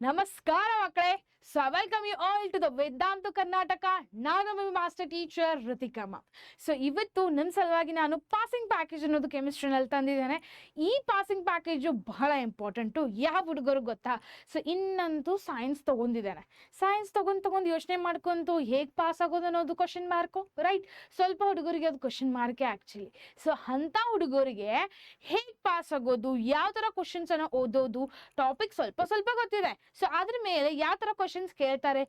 ನಮಸ್ಕಾರ ಮಕ್ಕಳೇ. So welcome you all to the Vedantu Karnataka. ನಾನು ನಿಮ್ಮ ಮಾಸ್ಟರ್ ಟೀಚರ್ ಋತಿಕಮ್ಮ. ಸೊ ಇವತ್ತು ನನ್ನ ಸಲುವಾಗಿ ನಾನು ಪಾಸಿಂಗ್ ಪ್ಯಾಕೇಜ್ ಅನ್ನೋದು ಕೆಮಿಸ್ಟ್ರಿನಲ್ಲಿ ತಂದಿದ್ದೇನೆ. ಈ ಪಾಸಿಂಗ್ ಪ್ಯಾಕೇಜು ಬಹಳ ಇಂಪಾರ್ಟೆಂಟು. ಯಾವ ಹುಡುಗರು ಗೊತ್ತಾ? ಸೊ ಇನ್ನಂತೂ ಸೈನ್ಸ್ ತೊಗೊಂಡಿದ್ದೇನೆ. ಸೈನ್ಸ್ ತೊಗೊಂಡು ಯೋಚನೆ ಮಾಡ್ಕೊಂತು ಹೇಗೆ ಪಾಸ್ ಆಗೋದು ಅನ್ನೋದು ಕ್ವಶನ್ ಮಾರ್ಕು, ರೈಟ್? ಸ್ವಲ್ಪ ಹುಡುಗರಿಗೆ ಅದು ಕ್ವಶನ್ ಮಾರ್ಕೆ ಆ್ಯಕ್ಚುಲಿ. ಸೊ ಅಂಥ ಹುಡುಗರಿಗೆ ಹೇಗೆ ಪಾಸ್ ಆಗೋದು, ಯಾವ ಥರ ಕ್ವಶನ್ಸನ್ನು ಓದೋದು, ಟಾಪಿಕ್ ಸ್ವಲ್ಪ ಗೊತ್ತಿದೆ. ಸೊ ಅದ್ರ ಮೇಲೆ ಯಾವ ಥರ ಕ್ವಶನ್ಸ್ ಕೇಳ್ತಾರೆ,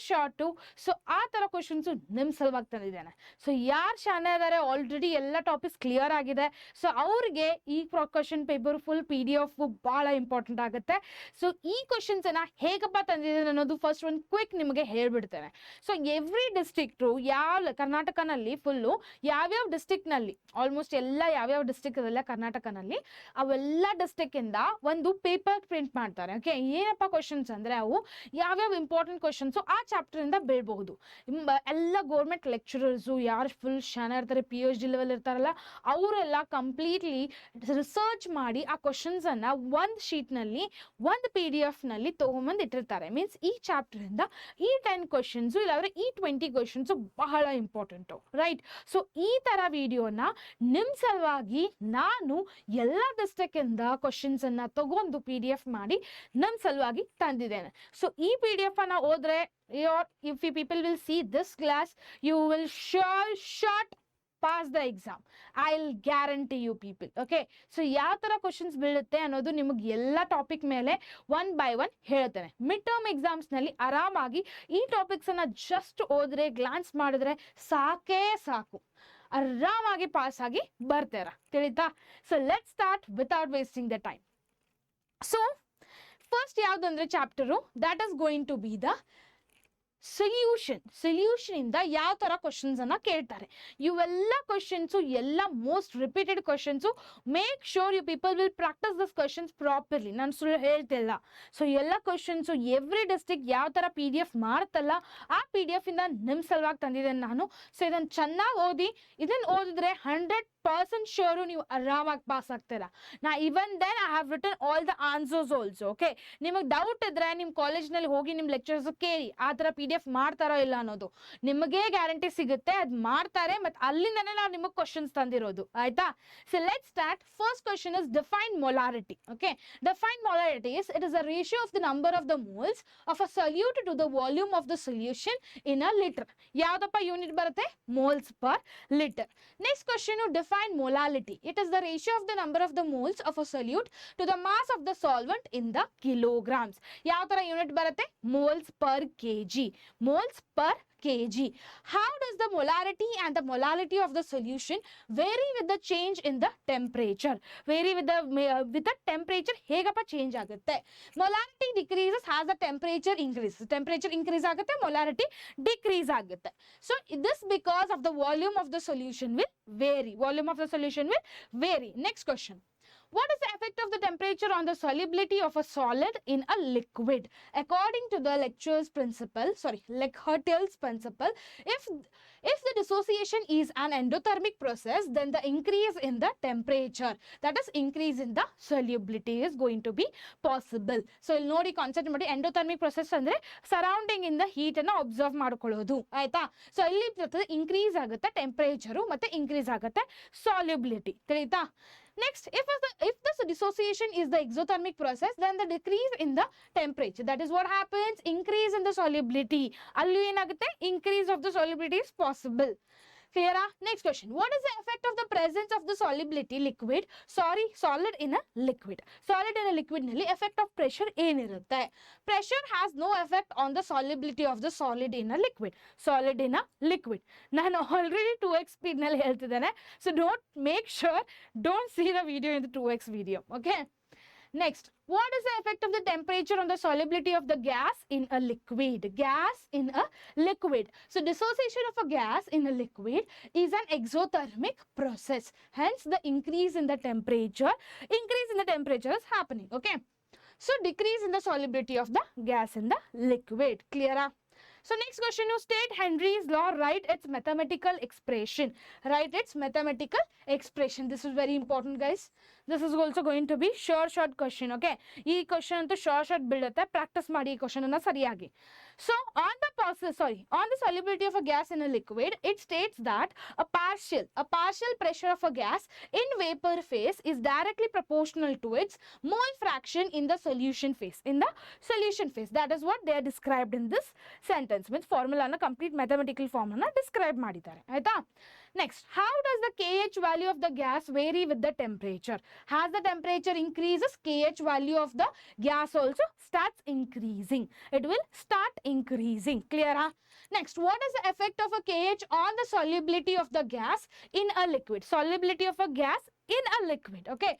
ಶಾರ್ಟು. ಸೊ ಆ ಥರ ಕ್ವಶನ್ಸು ನಿಮ್ಮ ಸಲುವಾಗಿ ತಂದಿದ್ದೇನೆ. ಸೊ ಯಾರು ಶಾನೆ ಇದ್ದಾರೆ ಆಲ್ರೆಡಿ ಎಲ್ಲ ಟಾಪಿಕ್ಸ್ ಕ್ಲಿಯರ್ ಆಗಿದೆ, ಸೊ ಅವ್ರಿಗೆ ಈ ಕ್ವಶನ್ ಪೇಪರ್ ಫುಲ್ PDF ಭಾಳ ಇಂಪಾರ್ಟೆಂಟ್ ಆಗುತ್ತೆ. ಸೊ ಈ ಕ್ವಶನ್ಸನ್ನು ಹೇಗಪ್ಪ ತಂದಿದ್ದೇನೆ ಅನ್ನೋದು ಫಸ್ಟ್ ಒಂದು ಕ್ವಿಕ್ ನಿಮಗೆ ಹೇಳ್ಬಿಡ್ತೇನೆ. ಸೊ ಎವ್ರಿ ಡಿಸ್ಟ್ರಿಕ್ಟು ಕರ್ನಾಟಕನಲ್ಲಿ ಫುಲ್ಲು ಯಾವ್ಯಾವ ಡಿಸ್ಟ್ರಿಕ್ನಲ್ಲಿ ಆಲ್ಮೋಸ್ಟ್ ಎಲ್ಲ ಯಾವ್ಯಾವ ಡಿಸ್ಟ್ರಿಕ್ಟ್ ಅದೆಲ್ಲ ಕರ್ನಾಟಕನಲ್ಲಿ ಅವೆಲ್ಲ ಡಿಸ್ಟ್ರಿಕ್ಕಿಂದ ಒಂದು ಪೇಪರ್ ಪ್ರಿಂಟ್ ಮಾಡ್ತಾರೆ. ಓಕೆ, ಏನಪ್ಪ ಕ್ವಶನ್ಸ್ ಅಂದರೆ ಅವು ಯಾವ್ಯಾವ ಇಂಪಾರ್ಟೆಂಟ್ ಕ್ವಶನ್ಸು ಆ ಚಾಪ್ಟರಿಂದ ಬೀಳ್ಬಹುದು. ಎಲ್ಲ ಗೌರ್ಮೆಂಟ್ ಲೆಕ್ಚರರ್ಸು ಯಾರು ಫುಲ್ ಶಾನೆ ಇರ್ತಾರೆ, PhD ಲೆವೆಲ್ ಇರ್ತಾರಲ್ಲ, ಅವರೆಲ್ಲ ಕಂಪ್ಲೀಟ್ಲಿ ರಿಸರ್ಚ್ ಮಾಡಿ ಆ ಕ್ವಶನ್ಸನ್ನು ಒಂದು ಶೀಟ್ನಲ್ಲಿ ಒಂದು PDF-ನಲ್ಲಿ ತೊಗೊಂಬಂದು ಇಟ್ಟಿರ್ತಾರೆ. ಮೀನ್ಸ್ ಈ ಚಾಪ್ಟರಿಂದ ಈ 10 ಕ್ವಶನ್ಸು ಇಲ್ಲಾಂದರೆ ಈ 20 ಕ್ವಶನ್ಸು ಬಹಳ ಇಂಪಾರ್ಟೆಂಟು, ರೈಟ್? ಸೊ ಈ ಥರ ವಿಡಿಯೋನ ನಿಮ್ಮ ಸಲುವಾಗಿ ನಾನು ಎಲ್ಲ ಡಿಸ್ಟ್ರಿಕ್ಕಿಂದ ಕ್ವಶನ್ಸನ್ನು ತಗೊಂಡು PDF ಮಾಡಿ ನಮ್ಮ ಸಲುವಾಗಿ ತಂದಿದ್ದೇನೆ. ಸೊ ಈ PDF ಅನ್ನು ಓದ್ರೆ if you people will see this class, you will short pass the exam. I'll guarantee you people. Okay, so ಯಾವ ಥರ ಕ್ವಶನ್ಸ್ ಬೀಳುತ್ತೆ ಅನ್ನೋದು ನಿಮಗೆ ಎಲ್ಲ ಟಾಪಿಕ್ ಮೇಲೆ 1 by 1 ಹೇಳ್ತೇನೆ. ಮಿಡ್ ಟರ್ಮ್ ಎಕ್ಸಾಮ್ಸ್ನಲ್ಲಿ ಆರಾಮಾಗಿ ಈ ಟಾಪಿಕ್ಸನ್ನು ಜಸ್ಟ್ ಓದ್ರೆ, ಗ್ಲಾನ್ಸ್ ಮಾಡಿದ್ರೆ ಸಾಕು, ಆರಾಮಾಗಿ ಪಾಸ್ ಆಗಿ ಬರ್ತೀರಾ, ತಿಳಿತಾ? So let start without wasting the time. So first ಯಾವುದಂದ್ರೆ chapter that is going to be the solution ಇಂದ ಯಾವ ಥರ ಕ್ವಶನ್ಸನ್ನು ಕೇಳ್ತಾರೆ. ಇವೆಲ್ಲ ಕ್ವಶನ್ಸು ಎಲ್ಲ most repeated questions. Make sure you people will practise this questions properly. ನಾನು ಸುಳ್ಳು ಹೇಳ್ತಿಲ್ಲ. ಸೊ ಎಲ್ಲ ಕ್ವಶನ್ಸು ಎವ್ರಿ ಡಿಸ್ಟ್ರಿಕ್ಟ್ ಯಾವ ಥರ PDF ಮಾಡ್ತಲ್ಲ ಆ PDF ಇಂದ ನಿಮ್ಮ ಸಲುವಾಗಿ ತಂದಿದ್ದೇನೆ ನಾನು. ಸೊ ಇದನ್ನು ಚೆನ್ನಾಗಿ ಓದಿ. ಇದನ್ನು ಓದಿದ್ರೆ 100% ಶೋರು ನೀವು ಆರಾಮಾಗಿ ಪಾಸ್ ಆಗ್ತೀರಾ. ನಾ even then I have written all the answers also. Okay, ನಿಮಗೆ ಡೌಟ್ ಇದ್ರೆ ನಿಮ್ಮ ಕಾಲೇಜ್ನಲ್ಲಿ ಹೋಗಿ ನಿಮ್ಮ ಲೆಕ್ಚರ್ಸ್ ಕೇಳಿ ಆ ಥರ PDF ಮಾಡ್ತಾರೋ ಇಲ್ಲ ಅನ್ನೋದು. ನಿಮಗೆ ಗ್ಯಾರಂಟಿ ಸಿಗುತ್ತೆ ಅದು ಮಾಡ್ತಾರೆ, ಮತ್ತು ಅಲ್ಲಿಂದನೇ ನಾವು ನಿಮಗೆ ಕ್ವಶನ್ಸ್ ತಂದಿರೋದು, ಆಯ್ತಾ? So let start. First question is define molarity. Okay, define molarity is it is a ratio of the number of the moles of a solute to the volume of the solution in a litre. ಯಾವುದಪ್ಪ unit ಬರುತ್ತೆ? Moles per litre. Next question, define molality. It is the ratio of the number of the moles of a solute to the mass of the solvent in the kilograms. ಯಾವ ತರ unit ಬರುತ್ತೆ? moles per kg. moles per kg. How does the molarity and the molality of the solution vary with the change in the temperature? Vary with the temperature ಹೇಗಪ್ಪ change ಆಗುತ್ತೆ? molarity decreases as the temperature increases. Temperature increase ಆಗುತ್ತೆ, molarity decrease ಆಗುತ್ತೆ. So this because of the volume of the solution will vary. Volume of the solution will vary. Next question. What is the effect of the temperature on the solubility of a solid in a liquid? According to the Leclerc's principle, if the dissociation is an endothermic process, then the increase in the temperature, that is increase in the solubility, is going to be possible. So ಇಲ್ಲಿ ನೋಡಿ concept ಮಾಡಿ, endothermic process ಅಂದ್ರೆ surrounding ಇಂದ heat ಅನ್ನು observe ಮಾಡ್ಕೊಳ್ಳೋದು, ಆಯ್ತಾ? So ಇಲ್ಲಿ increase ಆಗುತ್ತೆ ಟೆಂಪರೇಚರು, ಮತ್ತೆ ಇನ್ಕ್ರೀಸ್ ಆಗುತ್ತೆ ಸಾಲ್ಯುಬಿಲಿಟಿ, ತಿಳಿತಾ? Next, if this dissociation is the exothermic process, then the decrease in the temperature, that is what happens, increase in the solubility. Allu enagutte, increase of the solubility is possible. Clear? Next question. What is the effect of the presence of the solid in a liquid? Solid in a liquid nalli effect of pressure ಏನಿರುತ್ತೆ? Pressure has no effect on the solubility of the solid in a liquid. Solid in a liquid. ನಾನು already 2x speed ನಲ್ಲಿ ಹೇಳ್ತಿದ್ದೇನೆ. So don't see the video in the 2x video. Okay? Next, what is the effect of the temperature on the solubility of the gas in a liquid? Gas in a liquid. So dissociation of a gas in a liquid is an exothermic process. Hence the increase in the temperature is happening. Okay. So decrease in the solubility of the gas in the liquid. Clear? So next question, you state Henry's law, write its mathematical expression. This is very important, guys. This is also going to be sure short question. Okay, ಈ question ಅಂತೂ short ಬೀಳುತ್ತೆ, practice ಮಾಡಿ ಈ question ಅನ್ನ ಸರಿಯಾಗಿ. So on the on the solubility of a gas in a liquid, it states that a partial pressure of a gas in vapor phase is directly proportional to its mole fraction in the solution phase. That is what they are described in this sentence. Means formula na complete mathematical formula describe ಮಾಡಿದ್ದಾರೆ ಆಯ್ತಾ. Next, how does the KH value of the gas vary with the temperature? As the temperature increases, KH value of the gas also starts increasing. It will start increasing. Clear? Huh? Next, what is the effect of a KH on the solubility of the gas in a liquid? Solubility of a gas in a liquid. Okay,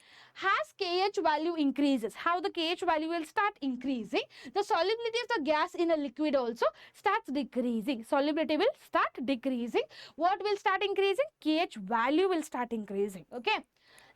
as KH value increases, how the KH value will start increasing, the solubility of the gas in a liquid also starts decreasing. Solubility will start decreasing. What will start increasing? KH value will start increasing. Okay,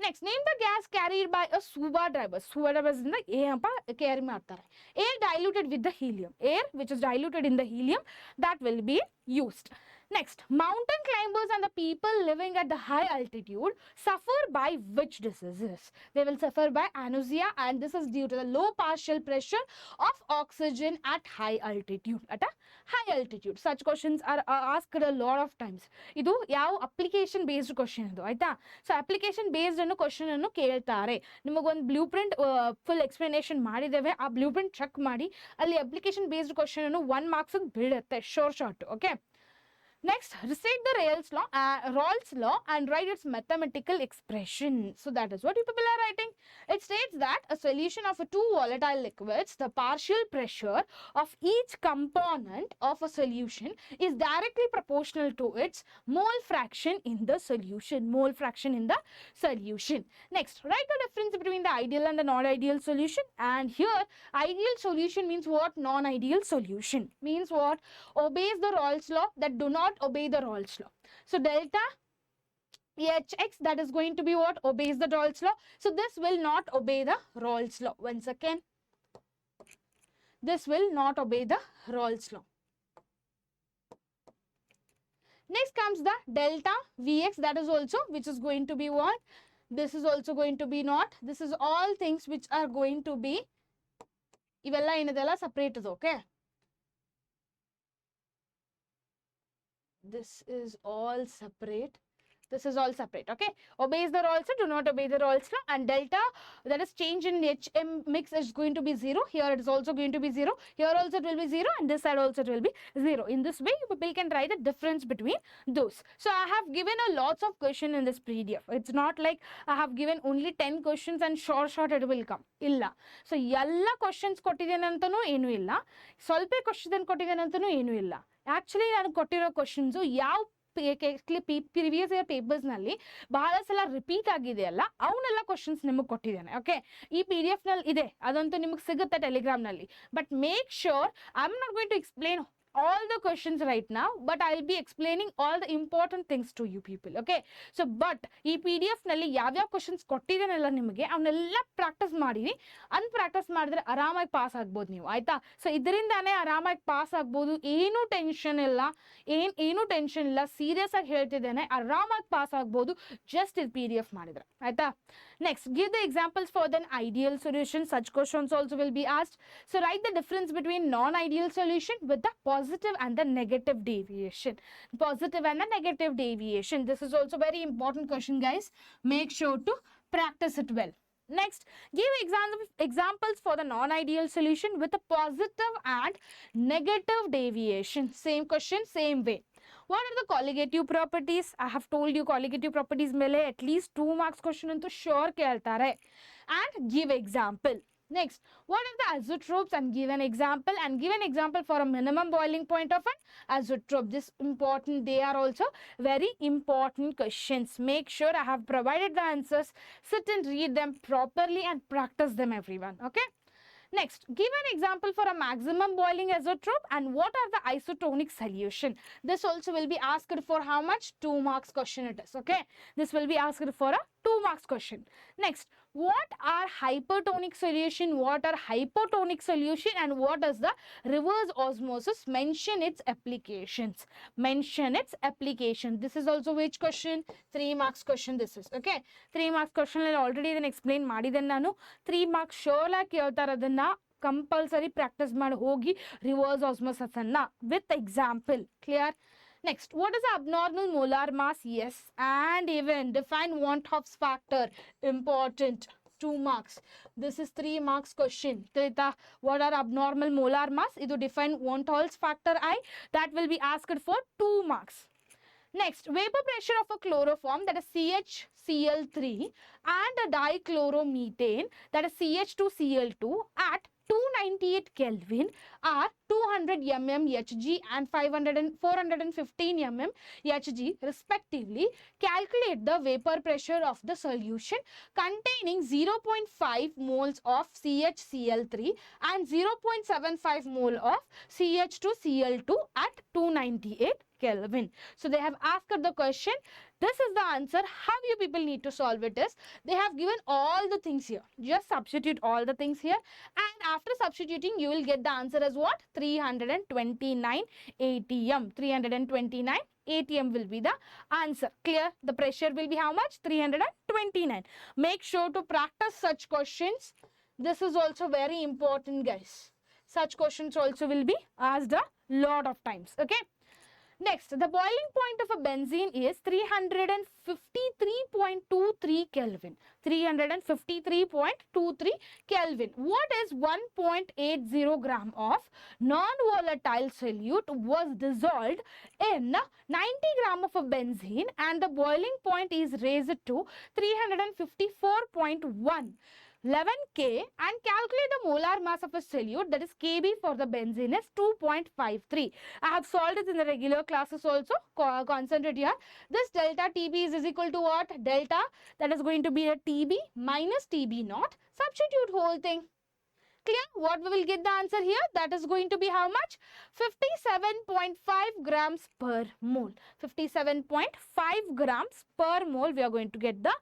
next, name the gas carried by a scuba diver. Scuba diver is in the air carry ಮಾಡ್ತಾರೆ. Air diluted with the helium. Air which is diluted in the helium, that will be used. Next, mountain climbers and the people living at the high altitude suffer by which diseases? They will suffer by anosmia, and this is due to the low partial pressure of oxygen at high altitude. At a high altitude. Such questions are asked a lot of times. ಇದು ಯಾವ application based question ಇದು ಆಯ್ತಾ. So application based ಅನ್ನೋ question ಅನ್ನು ಕೇಳ್ತಾರೆ. ನಿಮಗೊಂದು blue print full explanation ಮಾಡಿದ್ದೇವೆ, ಆ ಬ್ಲೂ ಪ್ರಿಂಟ್ ಚೆಕ್ ಮಾಡಿ, ಅಲ್ಲಿ ಅಪ್ಲಿಕೇಶನ್ ಬೇಸ್ಡ್ ಕ್ವಶನ್ ಅನ್ನು 1 marks ಬೀಳುತ್ತೆ short. Okay, next, recite the Rawls law and write its mathematical expression. So that is what you people are writing. It states that a solution of two volatile liquids, the partial pressure of each component of a solution is directly proportional to its mole fraction in the solution. Next, write the difference between the ideal and the non-ideal solution. And here, ideal solution means what? Non-ideal solution means what? Obeys the Rawls law, that do not obey the Rawls law. So delta Hx, that is going to be what? Obeys the Rawls law. So this will not obey the Rawls law. Once again, this will not obey the Rawls law. Next comes the delta Vx, that is also which is going to be what? This is also going to be not. This is all things which are going to be ivella inadella separate. Okay, this is all separate. Okay, obeys the Rawls law, do not obey the Rawls law. And delta, that is change in Hm mix, is going to be 0. Here it is also going to be 0. Here also it will be 0, and this side also it will be 0. In this way, people can write the difference between those. So I have given a lots of questions in this PDF. It's not like I have given only 10 questions and short it will come. Illa. So yalla questions ಕೊಟ್ಟಿದ್ದೇನೆ ಅಂತನೂ ಏನೂ ಇಲ್ಲ, ಸ್ವಲ್ಪ question ಕೊಟ್ಟಿದ್ದೇನೆ ಅಂತನೂ ಏನೂ ಇಲ್ಲ. Actually ನಾನು ಕೊಟ್ಟಿರೋ ಕ್ವಶನ್ಸ್ ಯಾವ ಪ್ರಿವಿಯಸ್ ಇಯರ್ ಪೇಪರ್ಸ್ ನಲ್ಲಿ ಬಹಳ ಸಲ ರಿಪೀಟ್ ಆಗಿದೆಯಲ್ಲ, ಅವನ್ನೆಲ್ಲ ಕ್ವಶನ್ಸ್ ನಿಮಗೆ ಕೊಟ್ಟಿದ್ದೇನೆ. ಓಕೆ, ಈ PDF ನಲ್ಲಿ ಇದೆ, ಅದಂತೂ ನಿಮಗೆ ಸಿಗುತ್ತೆ ಟೆಲಿಗ್ರಾಮ್ ನಲ್ಲಿ. But make sure I am not going to explain all the questions right now, but I'll be explaining all the important things to you people. Okay, so but ee PDF nalli yav questions kottidenalla nimage avnella practice madini, unpractice madidre aramagi pass agbodu ನೀವು ಆಯ್ತಾ. So ಇದರಿಂದಾನೇ ಆರಾಮಾಗಿ pass ಆಗ್ಬೋದು, ಏನು tension ಇಲ್ಲ, serious ಆಗಿ ಹೇಳ್ತಿದ್ದೇನೆ, ಆರಾಮಾಗಿ pass ಆಗ್ಬೋದು just ಇದು PDF ಮಾಡಿದ್ರೆ ಆಯ್ತಾ. Next, give the examples for the ideal solution. Such questions also will be asked. So write the difference between non-ideal solution with the positive and the negative deviation. This is also very important question, guys. Make sure to practice it well. Next, give examples for the non-ideal solution with a positive and negative deviation. Same question, same way. What are the colligative properties? I have told you colligative properties mele at least 2 marks question antu sure keltare. And give example. Next, what are the isotopes? And give an example, and give an example for a minimum boiling point of an isotope. This important, they are also very important questions. Make sure I have provided the answers. Sit and read them properly and practice them, everyone. Okay. Next, give an example for a maximum boiling isotope, and what are the isotonic solution? This also will be asked for how much? 2 marks question it is. Okay, this will be asked for a 2 marks question. Next, what are hypertonic solution, what are hypotonic solution, and what is the reverse osmosis? Mention its applications. Mention its application. This is also which question? 3 marks question. This is okay. 3 marks question already then explain ಮಾಡಿದ್ದೇನೆ ನಾನು. 3 marks sure ಆಗಿ ಕೇಳ್ತಾರೆ, ಅದನ್ನ compulsory practice ಮಾಡಿ ಹೋಗಿ reverse osmosis ಅನ್ನ with example. Clear? Next, what is the abnormal molar mass? Yes, and even define van 't Hoff's factor. Important. 2 marks. This is 3 marks question. What are abnormal molar mass? Idu define van 't Hoff's factor I. That will be asked for 2 marks. Next, vapor pressure of a chloroform, that is CHCl3, and a dichloromethane, that is CH2Cl2, at 298 Kelvin are 200 mm Hg and 415 mm Hg respectively. Calculate the vapor pressure of the solution containing 0.5 moles of CHCl3 and 0.75 mole of CH2Cl2 at 298 Kelvin. So they have asked the question. This is the answer. How you people need to solve it is, they have given all the things here. Just substitute all the things here, and after substituting you will get the answer as what? 329 atm. 329 atm will be the answer. Clear? The pressure will be how much? 329. Make sure to practice such questions. This is also very important, guys. Such questions also will be asked a lot of times. Okay. Next, the boiling point of a benzene is 353.23 Kelvin. 353.23 Kelvin. What is 1.80 gram of non-volatile solute was dissolved in 90 gram of a benzene, and the boiling point is raised to 354.1. 11K, and calculate the molar mass of a solute, that is Kb for the benzene is 2.53. I have solved it in the regular classes also. Concentrate here. This delta Tb is equal to what? Delta, that is going to be a Tb minus Tb naught. Substitute whole thing. Clear? What we will get the answer here? That is going to be how much? 57.5 grams per mole. 57.5 grams per mole we are going to get the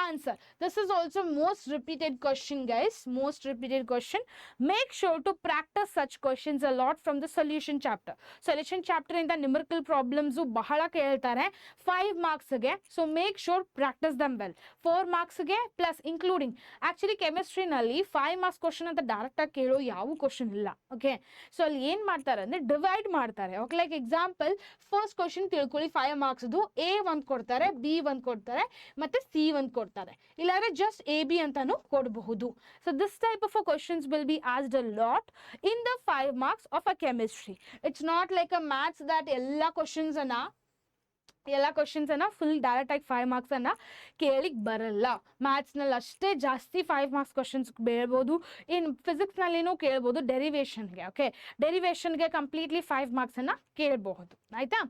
answer. This is also most repeated question, guys. Most repeated question. Make sure to practice such questions a lot from the solution chapter. Solution chapter in the numerical problems bahala keltare 5 marks age. So make sure practice them well. 4 marks age plus including. Actually chemistry nalli 5 marks question anta direct ಆಗಿ ಕೇಳೋ ಯಾವ question ಇಲ್ಲ. Okay, so ಅಲ್ಲಿ ಏನ್ ಮಾಡ್ತಾರೆ ಅಂದ್ರೆ divide ಮಾಡ್ತಾರೆ. Okay, like example first question ತಿಳ್ಕೊಳ್ಳಿ 5 ಮಾರ್ಕ್ಸ್ A ಒಂದ್ ಕೊಡ್ತಾರೆ, B ಒಂದ್ ಕೊಡ್ತಾರೆ, ಮತ್ತೆ C ಒಂದ್ ಕೊಡ್ತಾರೆ, ಇಲ್ಲಾಂದ್ರೆ ಜಸ್ಟ್ AB ಅಂತಾನು ಕೊಡಬಹುದು. So this type of questions will be asked a lot in the 5 marks of a chemistry. It's not like a maths that ಎಲ್ಲ ಕ್ವಶನ್ಸ್ ಅನ್ನ ಫುಲ್ ಡೈರೆಕ್ಟ್ ಆಗಿ 5 ಮಾರ್ಕ್ಸ್ ಅನ್ನ ಕೇಳಿಕ್ ಬರಲ್ಲ. ಮ್ಯಾಥ್ಸ್ ನಲ್ಲಿ ಅಷ್ಟೇ ಜಾಸ್ತಿ 5 ಮಾರ್ಕ್ಸ್ ಕ್ವಶನ್ಸ್ ಬೇಳ್ಬೋದು. ಇನ್ ಫಿಸಿಕ್ಸ್ ನಲ್ಲಿನೂ ಕೇಳ್ಬೋದು ಡೆರಿವೇಶನ್ಗೆ. ಓಕೆ, ಡೆರಿವೇಶನ್ಗೆ ಕಂಪ್ಲೀಟ್ಲಿ 5 ಮಾರ್ಕ್ಸ್ ಅನ್ನ ಕೇಳಬಹುದು. ಆಯ್ತಾ?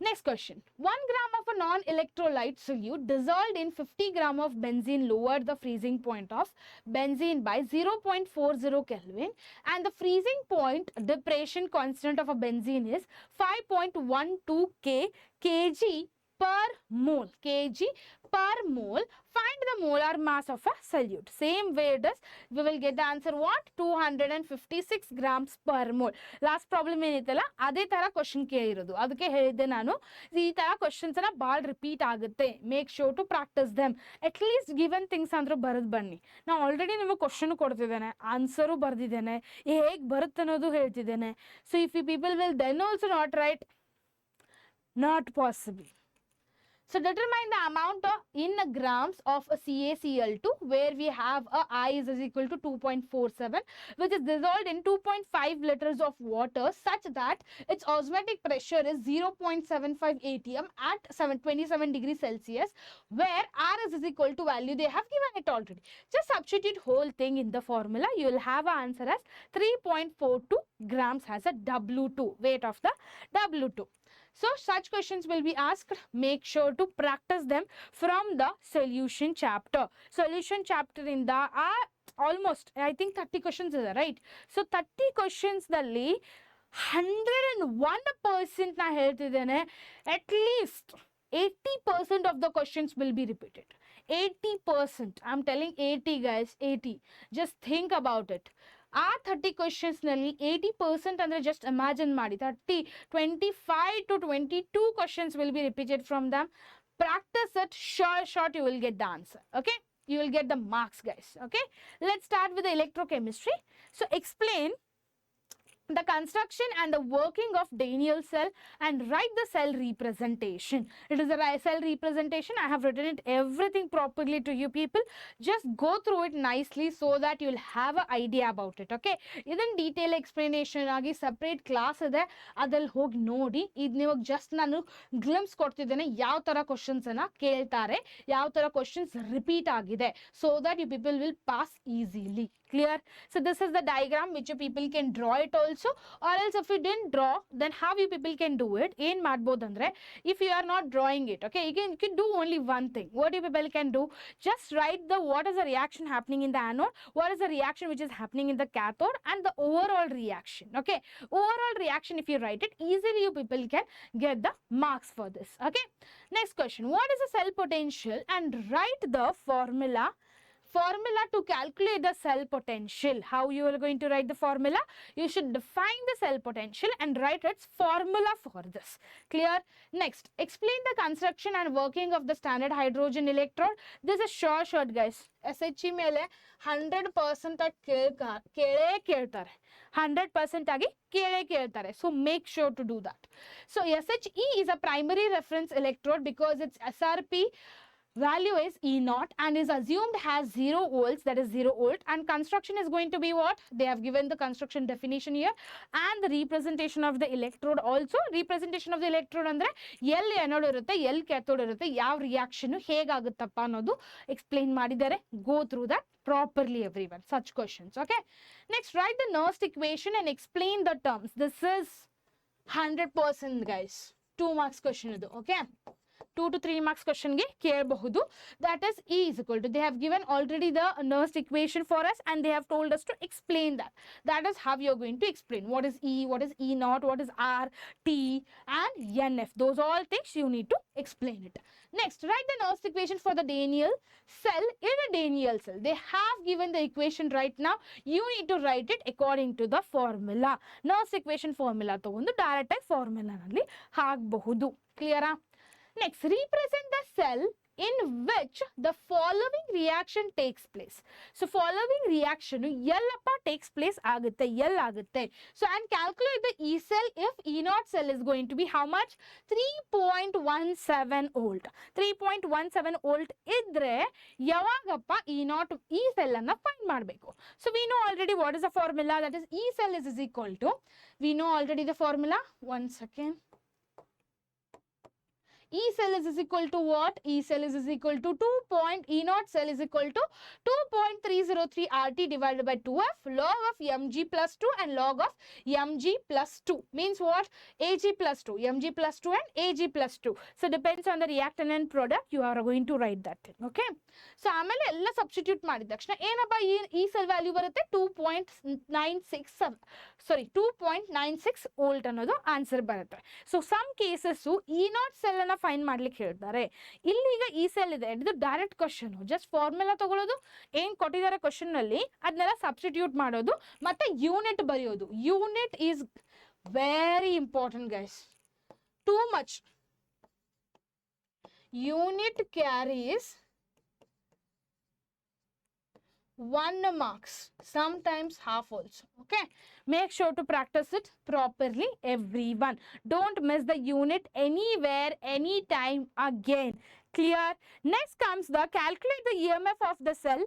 Next question. 1 gram of a non-electrolyte solute dissolved in 50 gram of benzene lowered the freezing point of benzene by 0.40 Kelvin, and the freezing point depression constant of a benzene is 5.12 kg per mole. kg per mole. Find the molar mass of a solute. Same way it is. We will get the answer what? 256 grams per mole. Last problem ಏನಿತ್ತಲ್ಲ ಅದೇ ತರ question ಕೇಳಿರೋದು. ಅದಕ್ಕೆ ಹೇಳಿದ್ದೆ ನಾನು ಈ ತರ questions ಅನ್ನ ಭಾಳ repeat ಆಗುತ್ತೆ. Make sure to practise them. At least given things ಅಂದ್ರೆ ಬರೆದು ಬನ್ನಿ. ನಾನು ಆಲ್ರೆಡಿ ನಿಮಗೆ ಕ್ವಶನ್ ಕೊಡ್ತಿದ್ದೇನೆ, ಆನ್ಸರು ಬರ್ದಿದ್ದೇನೆ, ಹೇಗೆ ಬರುತ್ತೆ ಅನ್ನೋದು ಹೇಳ್ತಿದ್ದೇನೆ. So if you people will then also not right, not possible. So determine the amount in grams of a CaCl2 where we have a I is equal to 2.47, which is dissolved in 2.5 liters of water such that its osmotic pressure is 0.75 atm at 27 degrees Celsius, where R is equal to value they have given it already. Just substitute whole thing in the formula. You will have an answer as 3.42 grams as a W2, weight of the W2. So such questions will be asked. Make sure to practice them from the solution chapter. Solution chapter in the almost I think 30 questions is right. So 30 questions ದಲ್ಲಿ 101% ನಾ ಹೇಳ್ತಿದ್ದೇನೆ, at least 80% of the questions will be repeated. 80%. I'm telling 80 guys, 80. Just think about it. ಆ 30 questions ನಲ್ಲಿ 80% ಅಂದ್ರೆ just imagine ಮಾಡಿ 25 to 22 questions will be repeated from them. Practice it, short you will get the answer. Okay, you will get the marks guys. Okay, let's start with the electrochemistry. So explain the construction and the working of Daniell cell and write the cell representation. It is a cell representation. I have written it everything properly to you people. Just go through it nicely so that you'll have an idea about it. Okay, ಇದನ್ detail explanation ಆಗಿ separate class ಇದೆ, ಅದ್ರಲ್ಲಿ ಹೋಗಿ ನೋಡಿ. ಇದು ನಿಮಗೆ just ನಾನು glimpse ಕೊಡ್ತಿದ್ದೇನೆ ಯಾವ ತರ ಕ್ವಶನ್ಸ್ ಅನ್ನ ಕೇಳ್ತಾರೆ, ಯಾವ ತರ ಕ್ವಶನ್ಸ್ ರಿಪೀಟ್ ಆಗಿದೆ, so that you people will pass easily. Clear? So this is the diagram which you people can draw it also, or else if you didn't draw, then how you people can do it. ಏನ್ ಮಾಡ್ಬೋದು ಅಂದ್ರೆ, if you are not drawing it, okay, you can do only one thing. What you people can do, just write the what is the reaction happening in the anode, what is the reaction which is happening in the cathode, and the overall reaction. Okay, overall reaction, if you write it easily, you people can get the marks for this. Okay, next question, what is the cell potential, and write the formula to calculate the cell potential. How you are going to write the formula? You should define the cell potential and write its formula for this. Clear? Next, explain the construction and working of the standard hydrogen electrode. This is short guys. SHE ಮೇಲೆ 100% ಕೇಳ್ತಾರೆ 100% ಆಗಿ ಕೇಳ್ತಾರೆ. So make sure to do that. So SHE is a primary reference electrode because its SRP value is E0 and is assumed has 0 volts, that is 0 volt, and construction is going to be what? They have given the construction definition here, and the representation of the electrode also. Representation of the electrode andre ಎಲ್ಲಿ anode irutte, ಎಲ್ಲಿ cathode irutte, ಯಾವ reaction ಹೇಗಾಗುತ್ತಪ್ಪ ಅನ್ನೋದು explain ಮಾಡಿದ್ದಾರೆ. Go through that properly everyone, such questions. Okay, next, write the Nernst equation and explain the terms. This is 100% guys, 2 marks question idu. Okay, 2 to 3 marks question ge kelbahudu. That is E is equal to, they have given already the Nernst equation for us and they have told us to explain that. That is how you are going to explain what is E, what is E0, what is R, T and NF. Those all things you need to explain it. Next, write the Nernst equation for the Daniell cell. In a Daniell cell, they have given the equation right now. You need to write it according to the formula. Nernst equation formula ತಗೊಂಡು direct ಆಗಿ formula ನಲ್ಲಿ ಹಾಕಬಹುದು. Clear? Next, represent the cell in which the following reaction takes place. So following reaction yellappa takes place agutte, yell agutte. So and calculate the E cell if E0 cell is going to be how much? 3.17 volt. 3.17 volt idre yavagappa E0 E cell anna find ಮಾಡಬೇಕು. So we know already what is the formula, that is E cell is equal to, we know already the formula. One second. E cell is equal to what? E cell is equal to E0 cell is equal to 2.303 RT divided by 2F log of mg plus 2 and log of mg plus 2 means what? Ag plus 2, mg plus 2 and Ag plus 2. So depends on the reactant and product, you are going to write that thing. Okay, so ಆಮೇಲೆ ಎಲ್ಲ substitute ಮಾಡಿದ ತಕ್ಷಣ ಏನಪ್ಪ ಈ cell value ಬರುತ್ತೆ 2.96 volt ಅನ್ನೋದು answer ಬರುತ್ತೆ. So some cases E0 cell ಅನ್ನ ಫೈಂಡ್ ಮಾಡ್ಲಿಕ್ಕೆ ಹೇಳ್ತಾರೆ. ಇಲ್ಲಿ ಈಗ ಈ ಸೆಲ್ ಇದೆ, ಇದು ಡೈರೆಕ್ಟ್ ಕ್ವಶನ್, ಜಸ್ಟ್ ಫಾರ್ಮುಲಾ ತಗೊಳ್ಳೋದು, ಏನ್ ಕೊಟ್ಟಿದ್ದಾರೆ ಕ್ವಶನ್ ನಲ್ಲಿ ಅದನ್ನೆಲ್ಲ ಸಬ್ಸ್ಟಿಟ್ಯೂಟ್ ಮಾಡೋದು ಮತ್ತೆ ಯೂನಿಟ್ ಬರೆಯೋದು. Unit is very important guys, too much. Unit carries 1 marks, sometimes half also. Okay, make sure to practice it properly everyone. Don't miss the unit anywhere, anytime again. Clear? Next comes the calculate the EMF of the cell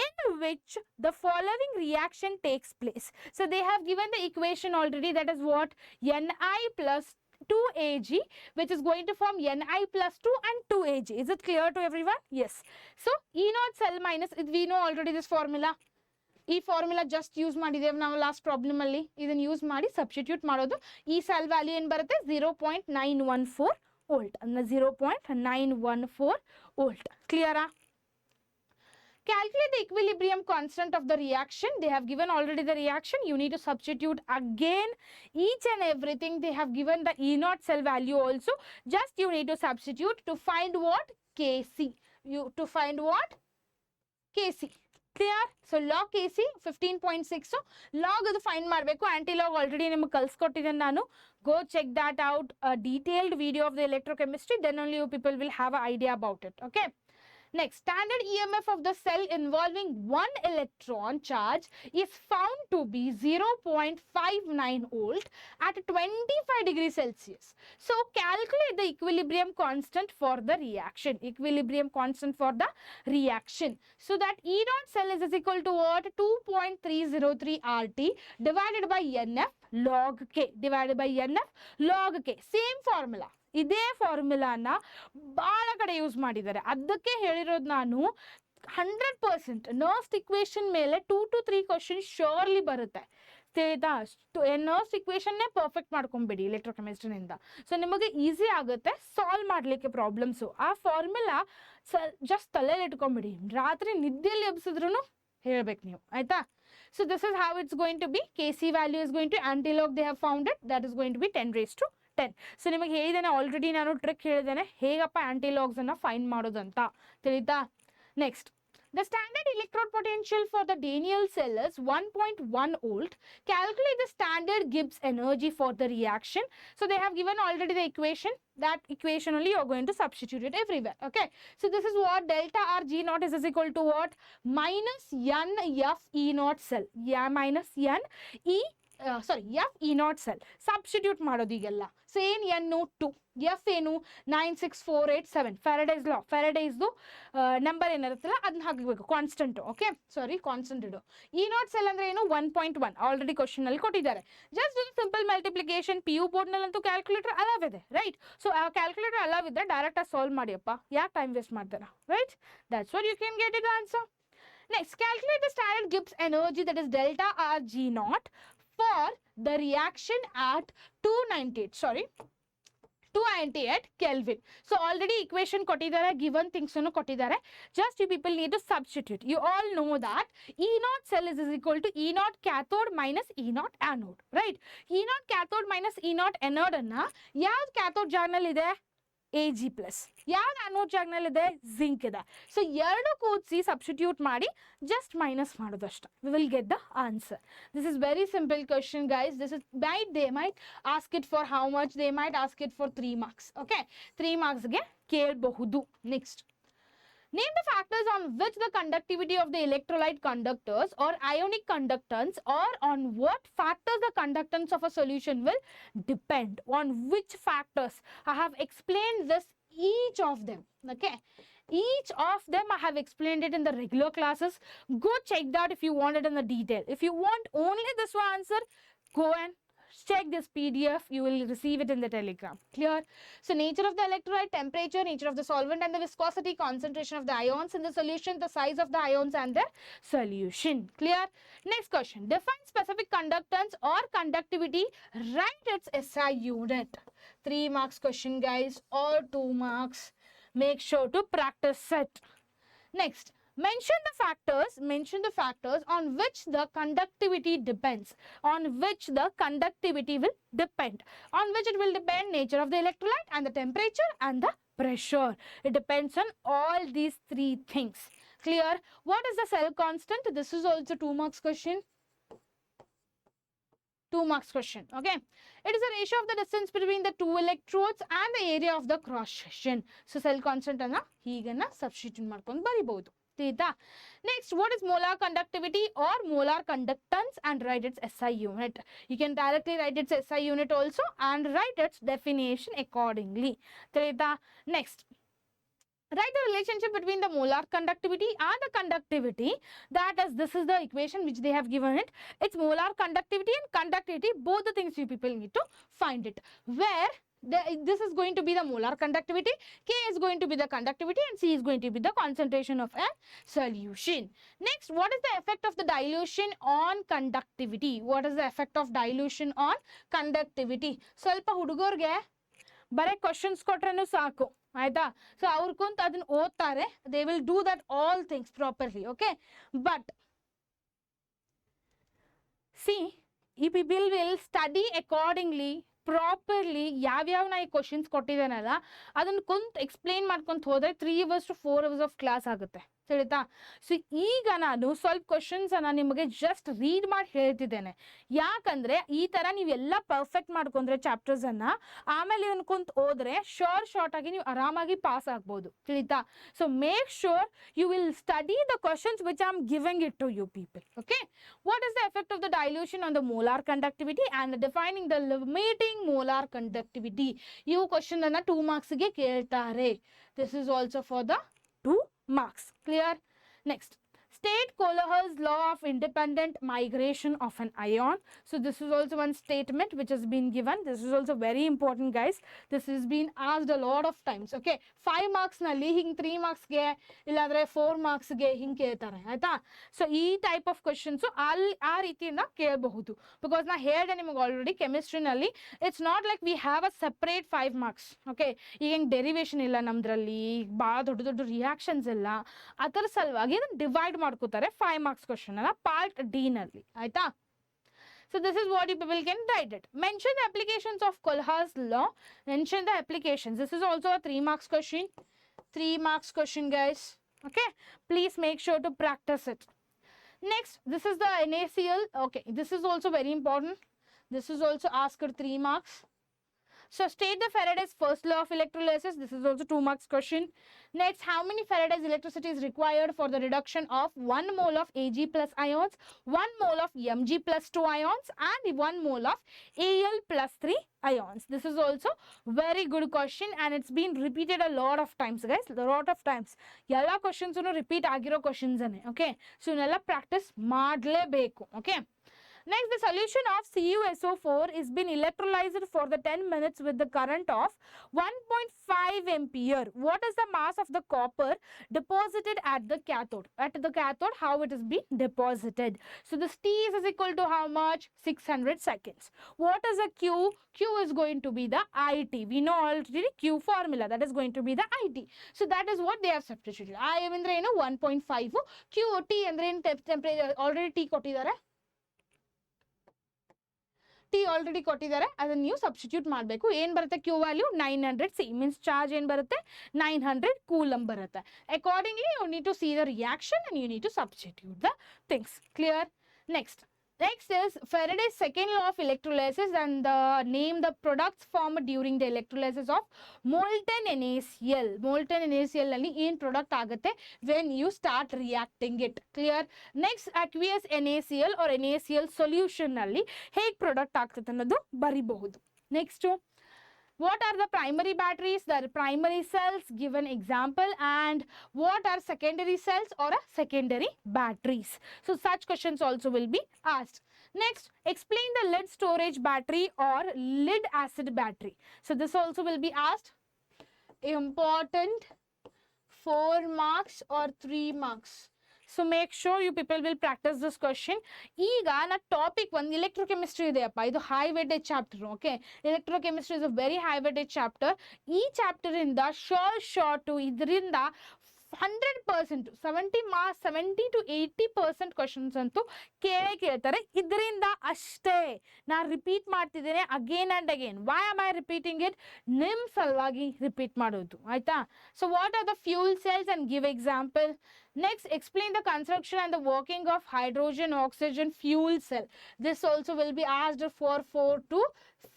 in which the following reaction takes place. So they have given the equation already, that is what? Ni plus 2Ag, which is going to form Ni plus 2 and 2Ag. Is it clear to everyone? Yes. So E0 cell minus, we know already this formula. ಈ formula just use ಮಾಡಿದ್ದೇವೆ ನಾವು last problem ಅಲ್ಲಿ. ಇದನ್ನ use ಮಾಡಿ substitute ಮಾಡೋದು. ಈ cell value ಏನು ಬರುತ್ತೆ? 0.914 ವೋಲ್ಟ್. ಅಂದ್ರೆ 0.914 ವೋಲ್ಟ್. ಕ್ಲಿಯರಾ? Calculate the equilibrium constant of the reaction. They have given already the reaction. You need to substitute again each and everything. They have given the E0 cell value also. Just you need to substitute to find what? Kc. you to find what? Kc. Clear? So log Kc 15.6. So log ಅದು find ಮಾಡಬೇಕು. Anti-log already ನಿಮಗೆ ಕಲಿಸ್ಕೊಟ್ಟಿದ್ದೇನೆ ನಾನು. Go check that out. A detailed video of the electrochemistry. Then only you people will have an idea about it. Okay. Next, standard EMF of the cell involving one electron charge is found to be 0.59 volt at 25 degrees Celsius. So, calculate the equilibrium constant for the reaction. Equilibrium constant for the reaction. So, that E dot cell is equal to what? 2.303 RT divided by NF log K. Divided by NF log K. Same formula. ಇದೇ ಫಾರ್ಮುಲಾನ ಭಾಳ ಕಡೆ use ಮಾಡಿದ್ದಾರೆ. ಅದಕ್ಕೆ ಹೇಳಿರೋದು ನಾನು 100% nerves equation ಮೇಲೆ 2 to 3 question surely ಬರುತ್ತೆ. ತಿಳಿತಾ? ನರ್ವ್ಸ್ ಇಕ್ವೇಶನ್ನೇ ಪರ್ಫೆಕ್ಟ್ ಮಾಡ್ಕೊಂಬಿಡಿ ಎಲೆಕ್ಟ್ರೋಕೆಮಿಸ್ಟ್ರಿನಿಂದ. ಸೊ ನಿಮಗೆ ಈಸಿ ಆಗುತ್ತೆ ಸಾಲ್ವ್ ಮಾಡಲಿಕ್ಕೆ ಪ್ರಾಬ್ಲಮ್ಸು. ಆ ಫಾರ್ಮುಲಾ ಜಸ್ಟ್ ತಲೆಯಲ್ಲಿ ಇಟ್ಕೊಂಬಿಡಿ. ರಾತ್ರಿ ನಿದ್ದೆಯಲ್ಲಿ ಎಬ್ಸಿದ್ರು ಹೇಳ್ಬೇಕು ನೀವು, ಆಯ್ತಾ? So this is how it's going to be. Kc value is going to antilog they have found it, that is going to be 10⁻10. So ನಿಮಗೆ ಹೇಳಿದ್ದೇನೆ ಆಲ್ರೆಡಿ, ನಾನು ಟ್ರಿಕ್ ಹೇಳಿದ್ದೇನೆ ಹೇಗಪ್ಪ ಆಂಟಿಲಾಗ್ಸ್ ಅನ್ನ ಫೈಂಡ್ ಮಾಡೋದಂತ. ತಿಳಿತಾ? Next, the standard electrode potential for the Daniell cell is 1.1 volt. Calculate the standard Gibbs energy for the reaction. So they have given already the equation. That equation only you are going to substitute it everywhere. Okay. So this is what delta R G naught is equal to what? Minus N F E naught cell. Yeah, minus N E F E naught cell. Substitute ಮಾಡೋದಿಗೆಲ್ಲ. So ಏನು N 2, F ಏನು 96487. Faraday's law. Faraday's number ಏನಿರುತ್ತಲ್ಲ ಅದನ್ನ ಹಾಕಬೇಕು, constant. Okay, ಸಾರಿ constant ಇಡು. E naught cell ಅಂದ್ರೆ ಏನು? 1.1. Already question ಅಲ್ಲಿ ಕೊಟ್ಟಿದ್ದಾರೆ. Just simple multiplication. PU board ನಲ್ಲಂತೂ ಕ್ಯಾಲ್ಕುಲೇಟರ್ ಅಲವ್ ಇದೆ, ರೈಟ್? ಸೊ ಆ ಕ್ಯಾಲ್ಕುಲೇಟರ್ ಅಲವ್ ಇದ್ರೆ ಡೈರೆಕ್ಟ್ ಆಗಿ ಸಾಲ್ವ್ ಮಾಡಿಯಪ್ಪ, ಯಾಕೆ ಟೈಮ್ ವೇಸ್ಟ್ ಮಾಡ್ತಾರಾ, right? That's what you can get it answer. Next, calculate the standard Gibbs energy, that is delta R G naught for the reaction at 298 Kelvin. So already equation ಕೊಟ್ಟಿದ್ದಾರೆ, given things ಅನ್ನು ಕೊಟ್ಟಿದ್ದಾರೆ. Just you people need to substitute. You all know that E naught cell is equal to E naught cathode minus E naught anode, right? E naught cathode minus E naught anode ಅನ್ನ ಯಾವ್ದು cathode ಜಾರ್ನಲ್ ಇದೆ? Ag+. ಯಾವ್ದು anode ಜಾಗ್ನಲ್ಲಿ ಇದೆ? Zinc ಇದೆ. So ಎರಡು ಕೂಡಿಸಿ substitute ಮಾಡಿ just minus ಮಾಡೋದಷ್ಟೇ. We will get the answer. This is very simple question guys. This is they might ask it for how much? They might ask it for 3 marks. Okay, 3 marksಗೆ ಕೇಳಬಹುದು. Next, name the factors on which the conductivity of the electrolyte conductors or ionic conductance, or on what factors the conductance of a solution will depend. On which factors? I have explained this, each of them. Okay, each of them I have explained it in the regular classes. Go check that if you want it in the detail. If you want only this one answer, go and check this PDF. You will receive it in the Telegram. Clear? So nature of the electrolyte, temperature, nature of the solvent and the viscosity, concentration of the ions in the solution, the size of the ions and their solution. Clear? Next question, define specific conductance or conductivity, write its SI unit. 3 marks question guys, or 2 marks. Make sure to practice it. Next, mention the factors on which the conductivity depends. On which the conductivity will depend. On which it will depend, nature of the electrolyte and the temperature and the pressure. It depends on all these 3 things. Clear? What is the cell constant? This is also 2 marks question. 2 marks question. Okay, it is a ratio of the distance between the 2 electrodes and the area of the cross section. So cell constant ಅನ್ನ ಹೀಗನ್ನ substitute ಮಾಡ್ಕೊಂಡು ಬರಿಬಹುದು. Next, what is molar conductivity or molar conductance, and write its SI unit. You can directly write its SI unit also and write its definition accordingly. Next, write the relationship between the molar conductivity and the conductivity. That is, this is the equation which they have given it. It's molar conductivity and conductivity, both the things you people need to find it. Where this is going to be the molar conductivity, K is going to be the conductivity, and C is going to be the concentration of a solution. Next, what is the effect of the dilution on conductivity? What is the effect of dilution on conductivity? ಸ್ವಲ್ಪ ಹುಡುಗರಿಗೆ ಬರೇ questions ಕೊಟ್ರೇನು ಸಾಕು, ಆಯ್ತಾ? So ಅವ್ರು ಕುಂತ ಅದನ್ನ ಓದ್ತಾರೆ. They will do that all things properly. Okay, but see, ಈ people will study accordingly properly ಯಾವ್ಯಾವ ನಾ ಈ ಕ್ವಶನ್ಸ್ ಕೊಟ್ಟಿದ್ದೇನಲ್ಲ ಅದನ್ನು ಕುಂತ್ ಎಕ್ಸ್ಪ್ಲೇನ್ ಮಾಡ್ಕೊಂತ ಹೋದ್ರೆ 3 hours to 4 hours of class ಆಗುತ್ತೆ, ತಿಳಿತಾ? ಸೊ ಈಗ ನಾನು ಸ್ವಲ್ಪ ಕ್ವಶನ್ಸ್ ಅನ್ನ ನಿಮಗೆ ಜಸ್ಟ್ ರೀಡ್ ಮಾಡಿ ಹೇಳ್ತಿದ್ದೇನೆ. ಯಾಕಂದ್ರೆ ಈ ತರ ನೀವೆಲ್ಲ ಪರ್ಫೆಕ್ಟ್ ಮಾಡ್ಕೊಂಡ್ರೆ ಚಾಪ್ಟರ್ಸ್ ಅನ್ನ ಆಮೇಲೆ ಇದನ್ನ ಕುಂತ್ ಹೋದ್ರೆ ಶಾರ್ಟ್ ಆಗಿ ನೀವು ಆರಾಮಾಗಿ ಪಾಸ್ ಆಗ್ಬೋದು, ತಿಳಿತಾ? So make sure you will study the questions which I am giving it to you people. Okay, what is the effect of the dilution on the molar conductivity and defining the limiting molar conductivity? ಇವು question ಅನ್ನ 2 marks ಗೆ ಕೇಳ್ತಾರೆ. This is also for the 2 marks. Clear? Next, state Kohler's law of independent migration of an ion. So this is also one statement which has been given. This is also very important, guys. This has been asked a lot of times. Okay, 5 marks nalli hing 3 marks ge illadre 4 marks ge hing keltare aita. So ee type of questions aa ರೀತಿಯಿಂದ ಕೇಳಬಹುದು. Because na ಹೇಳ್ದೆ ನಿಮಗೆ already chemistry ನಲ್ಲಿ it's not like we have a separate 5 marks. Okay, ಈಗ derivation ಇಲ್ಲ ನಮ್ದ್ರಲ್ಲಿ, ಬಹಳ ದೊಡ್ಡ reactions ಇಲ್ಲ, ಅದರ ಸಲುವಾಗಿ ಇದನ್ನ ಡಿವೈಡ್ ಮಾಡ್ಕೋತಾರೆ 5 marks ಕ್ವಶನ್ ಅಲ್ಲ ಪಾರ್ಟ್ ಡಿ ನಲ್ಲಿ, ಆಯ್ತಾ? So this is what you people can write it. Mention the applications of Kohler's law. Mention the applications. This is also a 3 marks question. 3 marks question, guys. Okay, please make sure to practice it. Next, this is the NaCl. Okay, this is also very important. This is also asked 3 marks. So state the Faraday's first law of electrolysis. This is also 2 marks question. Next, how many Faraday's electricity is required for the reduction of 1 mole of Ag plus ions, 1 mole of Mg plus 2 ions and 1 mole of Al plus 3 ions? This is also very good question and it's been repeated a lot of times, guys. A lot of times. Yalla questions repeat agiro questions ane. Okay, so nella practice madlebeku. Okay. Next, the solution of CuSO4 is been electrolyzed for the 10 minutes with the current of 1.5 ampere. What is the mass of the copper deposited at the cathode? At the cathode, how it is being deposited? So this T is equal to how much? 600 seconds. What is the Q? Q is going to be the IT. We know already Q formula. That is going to be the IT. So that is what they have substituted. I am in 1.5. Q, T and temperature already T ಕೊಟ್ಟಿದ್ದಾರೆ. T already ಕೊಟ್ಟಿದ್ದಾರೆ, ಅದನ್ನು ನೀವು substitute ಮಾಡಬೇಕು. ಏನು ಬರುತ್ತೆ? Q value 900 C means charge ಏನು ಬರುತ್ತೆ? 900 coulomb ಬರುತ್ತೆ. Accordingly you need to see the reaction and you need to substitute the things. Clear? Next is Faraday's second law of electrolysis and name the products formed during the electrolysis of molten NaCl. Molten NaCl ಅಲ್ಲಿ ಏನು product ಆಗುತ್ತೆ when you start reacting it. Clear? Next, aqueous NaCl or NaCl solution ನಲ್ಲಿ ಹೇಗೆ product ಆಗ್ತದೆ ಅನ್ನೋದು ಬರಿಬಹುದು. Next, what are the primary batteries? The primary cells, give an example, and what are secondary cells or secondary batteries? So such questions also will be asked. Next, explain the lead storage battery or lead acid battery. So this also will be asked. Important 4 marks or 3 marks. So make sure you people will practice this question. ಈಗ ನಾ topic ಒಂದು electrochemistry ಇದೆಯಪ್ಪ, ಇದು high weightage chapter. Okay, electrochemistry is a very high weightage chapter. ಈ chapter ಇಂದ short ಇದರಿಂದ 100% 70 to 80% questions ಅಂತೂ ಕೇಳ್ತಾರೆ. ಇದರಿಂದ ಅಷ್ಟೇ ನಾ ರಿಪೀಟ್ ಮಾಡ್ತಿದ್ದೇನೆ again and again. Why am I repeating it? ನಿಮ್ ಸಲುವಾಗಿ ರಿಪೀಟ್ ಮಾಡೋದು, ಆಯ್ತಾ? So what are the fuel cells and give example. Next, explain the construction and the working of hydrogen oxygen fuel cell. This also will be asked for 4 to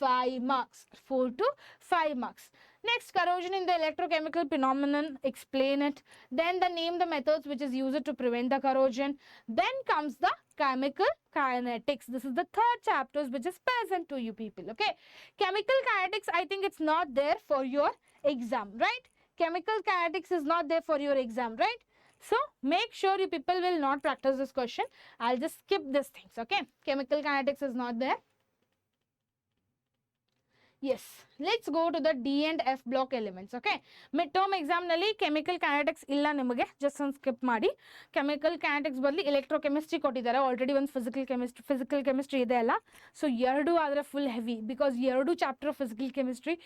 5 marks. 4 to 5 marks. Next, corrosion in the electrochemical phenomenon. Explain it. Then name the methods which is used to prevent the corrosion. Then comes the chemical kinetics. This is the third chapter which is present to you people. Okay, chemical kinetics, I think it's not there for your exam, right? Chemical kinetics is not there for your exam, right? So make sure you people will not practice this question. I'll just skip these things. Okay, chemical kinetics is not there. Yes, let's go to the D and F block elements. Okay, midterm exam nalli chemical kinetics illa nimage, just on skip ಮಾಡಿ. chemical kinetics ಬದಲಿ electrochemistry ಕೊಟ್ಟಿದ್ದಾರೆ. ಆಲ್ರೆಡಿ ಒಂದು physical chemistry ಇದೆ ಅಲ್ಲ. So ಎರಡು ಆದರೆ full heavy, because ಎರಡು ಚಾಪ್ಟರ್ ಫಿಸಿಕಲ್ ಕೆಮಿಸ್ಟ್ರಿ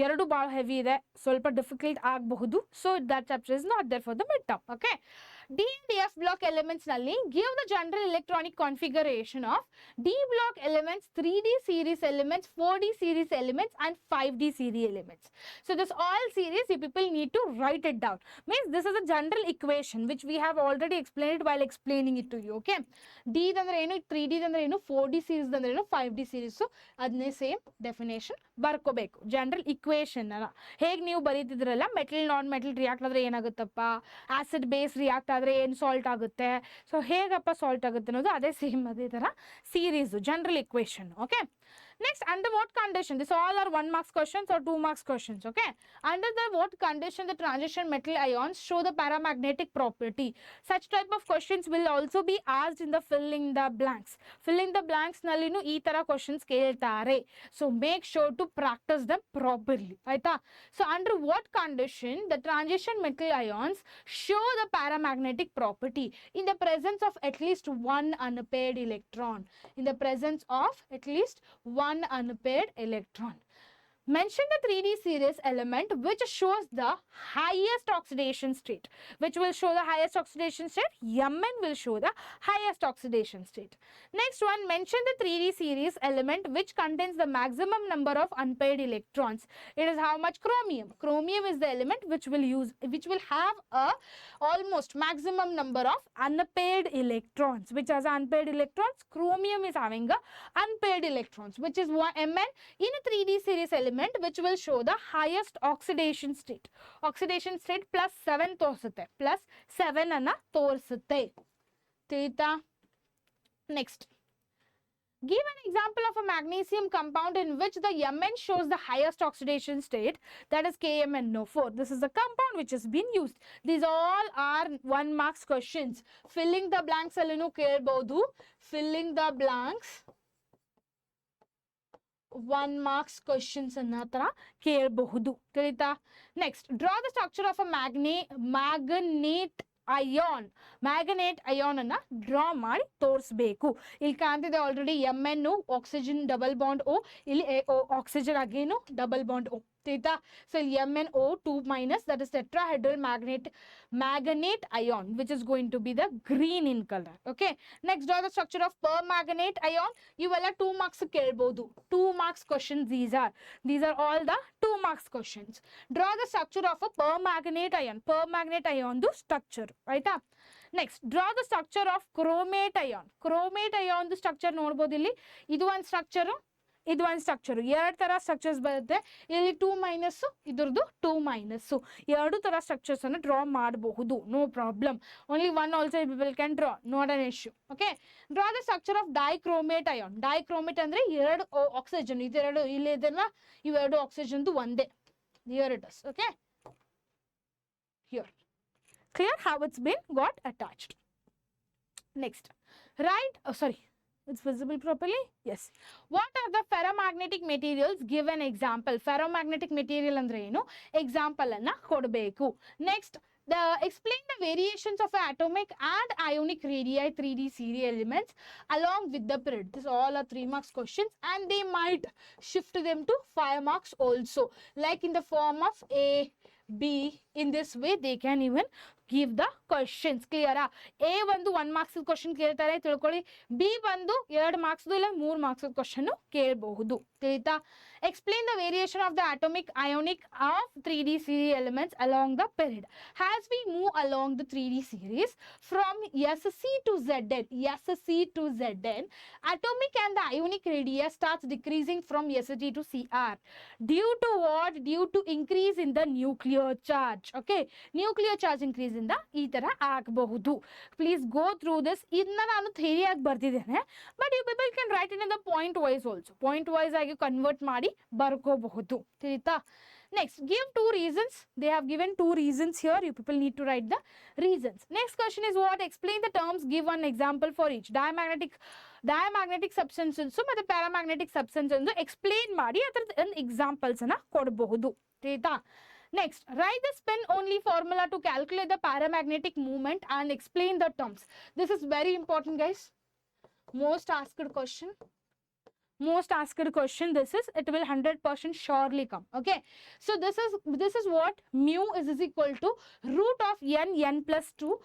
ಎರಡು ಭಾಳ ಹೆವಿ ಇದೆ, ಸ್ವಲ್ಪ ಡಿಫಿಕಲ್ಟ್ ಆಗಬಹುದು. So that chapter is not there for the mid term. Okay, D and F block elements nalli give the general electronic configuration of D block elements, 3D series elements, 4D series elements and 5D series elements. So this all series you people need to write it down. Means this is a general equation which we have already explained while explaining it to you. Okay, D ಅಂದ್ರೆ ಏನು, 3D ಅಂದ್ರೆ ಏನು, 4D series ಅಂದ್ರೆ ಏನು, 5D series. So ಅದನ್ನೇ same definition ಬರ್ಕೋಬೇಕು. General equation ಅಲ್ಲ, ಹೇಗೆ ನೀವು ಬರೀತಿದ್ರಲ್ಲ ಮೆಟಲ್ ನಾನ್ ಮೆಟಲ್ ರಿಯಾಕ್ಟ್ ಆದ್ರೆ ಏನಾಗುತ್ತಪ್ಪ, ಆಸಿಡ್ ಬೇಸ್ ರಿಯಾಕ್ಟ್ ಆದ್ರೆ ಏನು ಸಾಲ್ಟ್ ಆಗುತ್ತೆ, ಸೊ ಹೇಗಪ್ಪ ಸಾಲ್ಟ್ ಆಗುತ್ತೆ ಅನ್ನೋದು ಅದೇ ಸೇಮ್ ಅದೇ ತರ series general equation. Okay, next, under what condition, this all are 1 marks questions or 2 marks questions. Okay, under the what condition the transition metal ions show the paramagnetic property, such type of questions will also be asked in the filling the blanks. Filling the blanks nallinu ee tara questions keltare, so make sure to practice them properly. Aita, so under what condition the transition metal ions show the paramagnetic property, in the presence of at least one unpaired electron, in the presence of at least one unpaired electron. Mention the 3D series element which shows the highest oxidation state. Which will show the highest oxidation state? Mn will show the highest oxidation state. Next one, mention the 3D series element which contains the maximum number of unpaired electrons. It is how much? Chromium. Chromium is the element which will have a almost maximum number of unpaired electrons. Which has unpaired electrons? Chromium is having a unpaired electrons, which is Mn in a 3D series element which will show the highest oxidation state. Oxidation state +7 ತೋರಿಸುತ್ತೆ, +7 ಅನ್ನ ತೋರಿಸುತ್ತೆ. ತಿಳಿತಾ? Next, give an example of a magnesium compound in which the Mn shows the highest oxidation state, that is KMnO4. This is the compound which has been used. These all are 1 marks questions. Filling the blanks allinu kelbodu. Filling the blanks 1 marks questions ಅನ್ನೋ ತರ ಕೇಳಬಹುದು. ತಿಳಿತಾ? Next, draw the structure of a magnate ion. Magnate ion ಅನ್ನ draw ಮಾಡಿ ತೋರಿಸಬೇಕು. ಇಲ್ಲಿ ಕಾಣ್ತಿದೆ already Mn oxygen double bond O, ಇಲ್ಲಿ oxygen ಅಗೇನು double bond O. Theta. So MnO2 minus, that is tetrahedral manganate ion, which is going to be the green in color. Okay, next, draw the structure of permanganate ion. You will have 2 marks kelbodu. 2 marks questions these are all the 2 marks questions. Draw the structure of a permanganate ion. Permanganate ion the structure, right? Next, draw the structure of chromate ion. Chromate ion the structure ನೋಡಬಹುದು. ಇಲ್ಲಿ ಇದು ಒಂದು structure, ಇದು ಒಂದು structure, ಎರಡು ತರ structures ಬರುತ್ತೆ. ಇಲ್ಲಿ 2 ಮೈನಸ್, ಇದ್ರದ್ದು 2 ಮೈನಸ್, ಎರಡು ತರ ಸ್ಟ್ರಕ್ಚರ್ಸ್ ಅನ್ನು ಡ್ರಾ ಮಾಡಬಹುದು. No problem. Only one also people can draw, not an issue. Okay, draw the structure of dichromate ion. Dichromate ಅಂದ್ರೆ ಎರಡು ಆಕ್ಸಿಜನ್, ಇದೆರಡು ಇಲ್ಲಿ ಇದೆಲ್ಲ ಇವೆರಡು ಆಕ್ಸಿಜನ್ ಒಂದೇ. Here it is. Okay, here clear how it's been got attached. Next, write, it's visible properly? Yes. What are the ferromagnetic materials? Give an example. Ferromagnetic material andre enu? Example anna kodbeku. Next, explain the variations of atomic and ionic radii 3D series elements along with the period. This all are 3 marks questions and they might shift them to 5 marks also. Like in the form of A, B, in this way they can even give the questions. Clear? A ಬಂದು 1 marks question ಕೇಳ್ತಾರೆ ತಿಳ್ಕೊಳ್ಳಿ. B ಬಂದು 2 marks ಇಲ್ಲ 3 marks question ಕೇಳಬಹುದು. ತಿಳಿತಾ? Explain the variation of the atomic ionic of 3D series elements along the period. As we move along the 3D series from Sc to Zn, atomic and the ionic radii starts decreasing from Sd to Cr. Due to what? Due to increase in the nuclear charge. Okay, nuclear charge increase ಇಂದ ಈ ತರ ಆಗಬಹುದು. Please go through this. ಇದನ್ನ ನಾನು ಥಿಯರಿಯಾಗಿ ಬರ್ತಿದ್ದೇನೆ, but you people can write in the point wise also. Point wise ಆಗಿ convert ಮಾಡಿ ಬರ್ಕೋಬಹುದು. ತಿಳಿತಾ? Next, give 2 reasons. They have given 2 reasons here. You people need to write the reasons. Next question is what? Explain the terms. Give one example for each. Diamagnetic substance ಮತ್ತು paramagnetic substance explain ಮಾಡಿ ಅದರ examples ಅನ್ನ ಕೊಡಬಹುದು. ತಿಳಿತಾ? Next, write the spin only formula to calculate the paramagnetic movement and explain the terms. This is very important, guys. Most asked question. most asked question this is, it will 100% surely come. Okay, so this is what mu is equal to root of n plus 2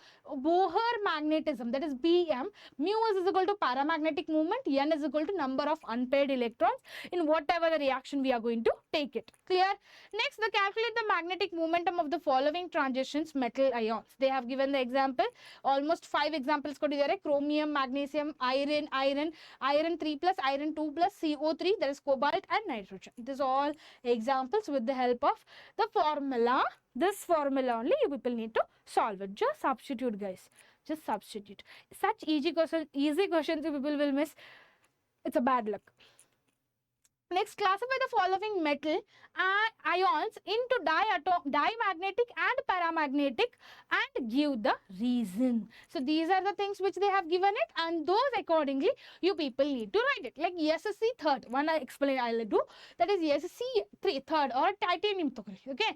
Bohr magnetism, that is Bm. Mu is equal to paramagnetic movement, n is equal to number of unpaired electrons in whatever the reaction we are going to take it. Clear? Next, the calculate the magnetic momentum of the following transitions metal ions. They have given the example, almost 5 examples ಕೊಟ್ಟಿದ್ದಾರೆ. chromium, magnesium, iron 3 plus, iron 2 plus, CO3, that is cobalt and nitrogen. These are all examples with the help of the formula. This formula only you people need to solve it. Just substitute, guys. Just substitute. Such easy questions you people will miss. It's a bad luck. Next, classify the following metal ions into dimagnetic and paramagnetic and give the reason. So these are the things which they have given it, and those accordingly you people need to write it. Like SSC third, one I explain, I'll do. That is SSC third or titanium. Okay,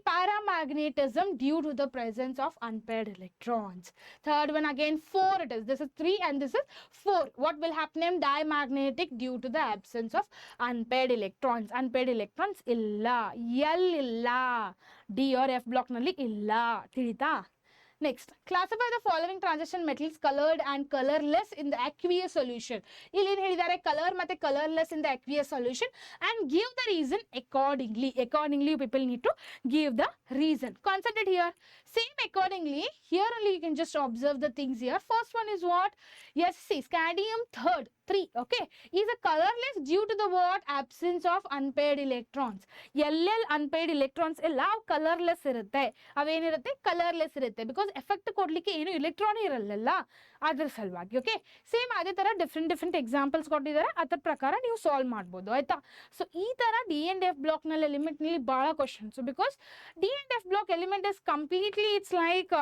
paramagnetism due to the presence of unpaired electrons. Third one again 4 it is. This is 3 and this is 4. What will happen? Dimagnetic due to the absence of unpaired electrons. Unpaired electrons illa, L illa, D or F block nalli illa. Tilita? Next, classify the following transition metals colored and colorless in the aqueous solution. ಇಲ್ಲಿ ಏನು ಹೇಳಿದ್ದಾರೆ, colour ಮತ್ತೆ colourless in the aqueous solution and give the reason accordingly. Accordingly, people need to give the reason. Concentrate here. Same accordingly. Here only you can just observe the things here. First one is what? Yes, see, scandium third 3. Okay, is a colorless due to the what? Absence of unpaired electrons. LL unpaired electrons ಎಲ್ಲ colorless ಇರುತ್ತೆ. ಅವೇನಿರುತ್ತೆ? Colorless ಇರುತ್ತೆ. Because effect ಕೊಡ್ಲಿಕ್ಕೆ ಏನು electron ಇರಲ್ಲ ಅದರ ಸಲುವಾಗಿ. Okay, same ಅದೇ ತರ ಡಿಫ್ರೆಂಟ್ ಎಕ್ಸಾಂಪಲ್ಸ್ ಕೊಟ್ಟಿದ್ದಾರೆ, ಅದರ ಪ್ರಕಾರ ನೀವು ಸಾಲ್ವ್ ಮಾಡ್ಬೋದು. ಆಯ್ತಾ? ಸೊ ಈ ತರ ಡಿ ಅಂಡ್ ಎಫ್ ಬ್ಲಾಕ್ ನಲ್ಲಿ ಎಲಿಮೆಂಟ್ ನಲ್ಲಿ ಬಹಳ questions, because D and F block element is completely it's like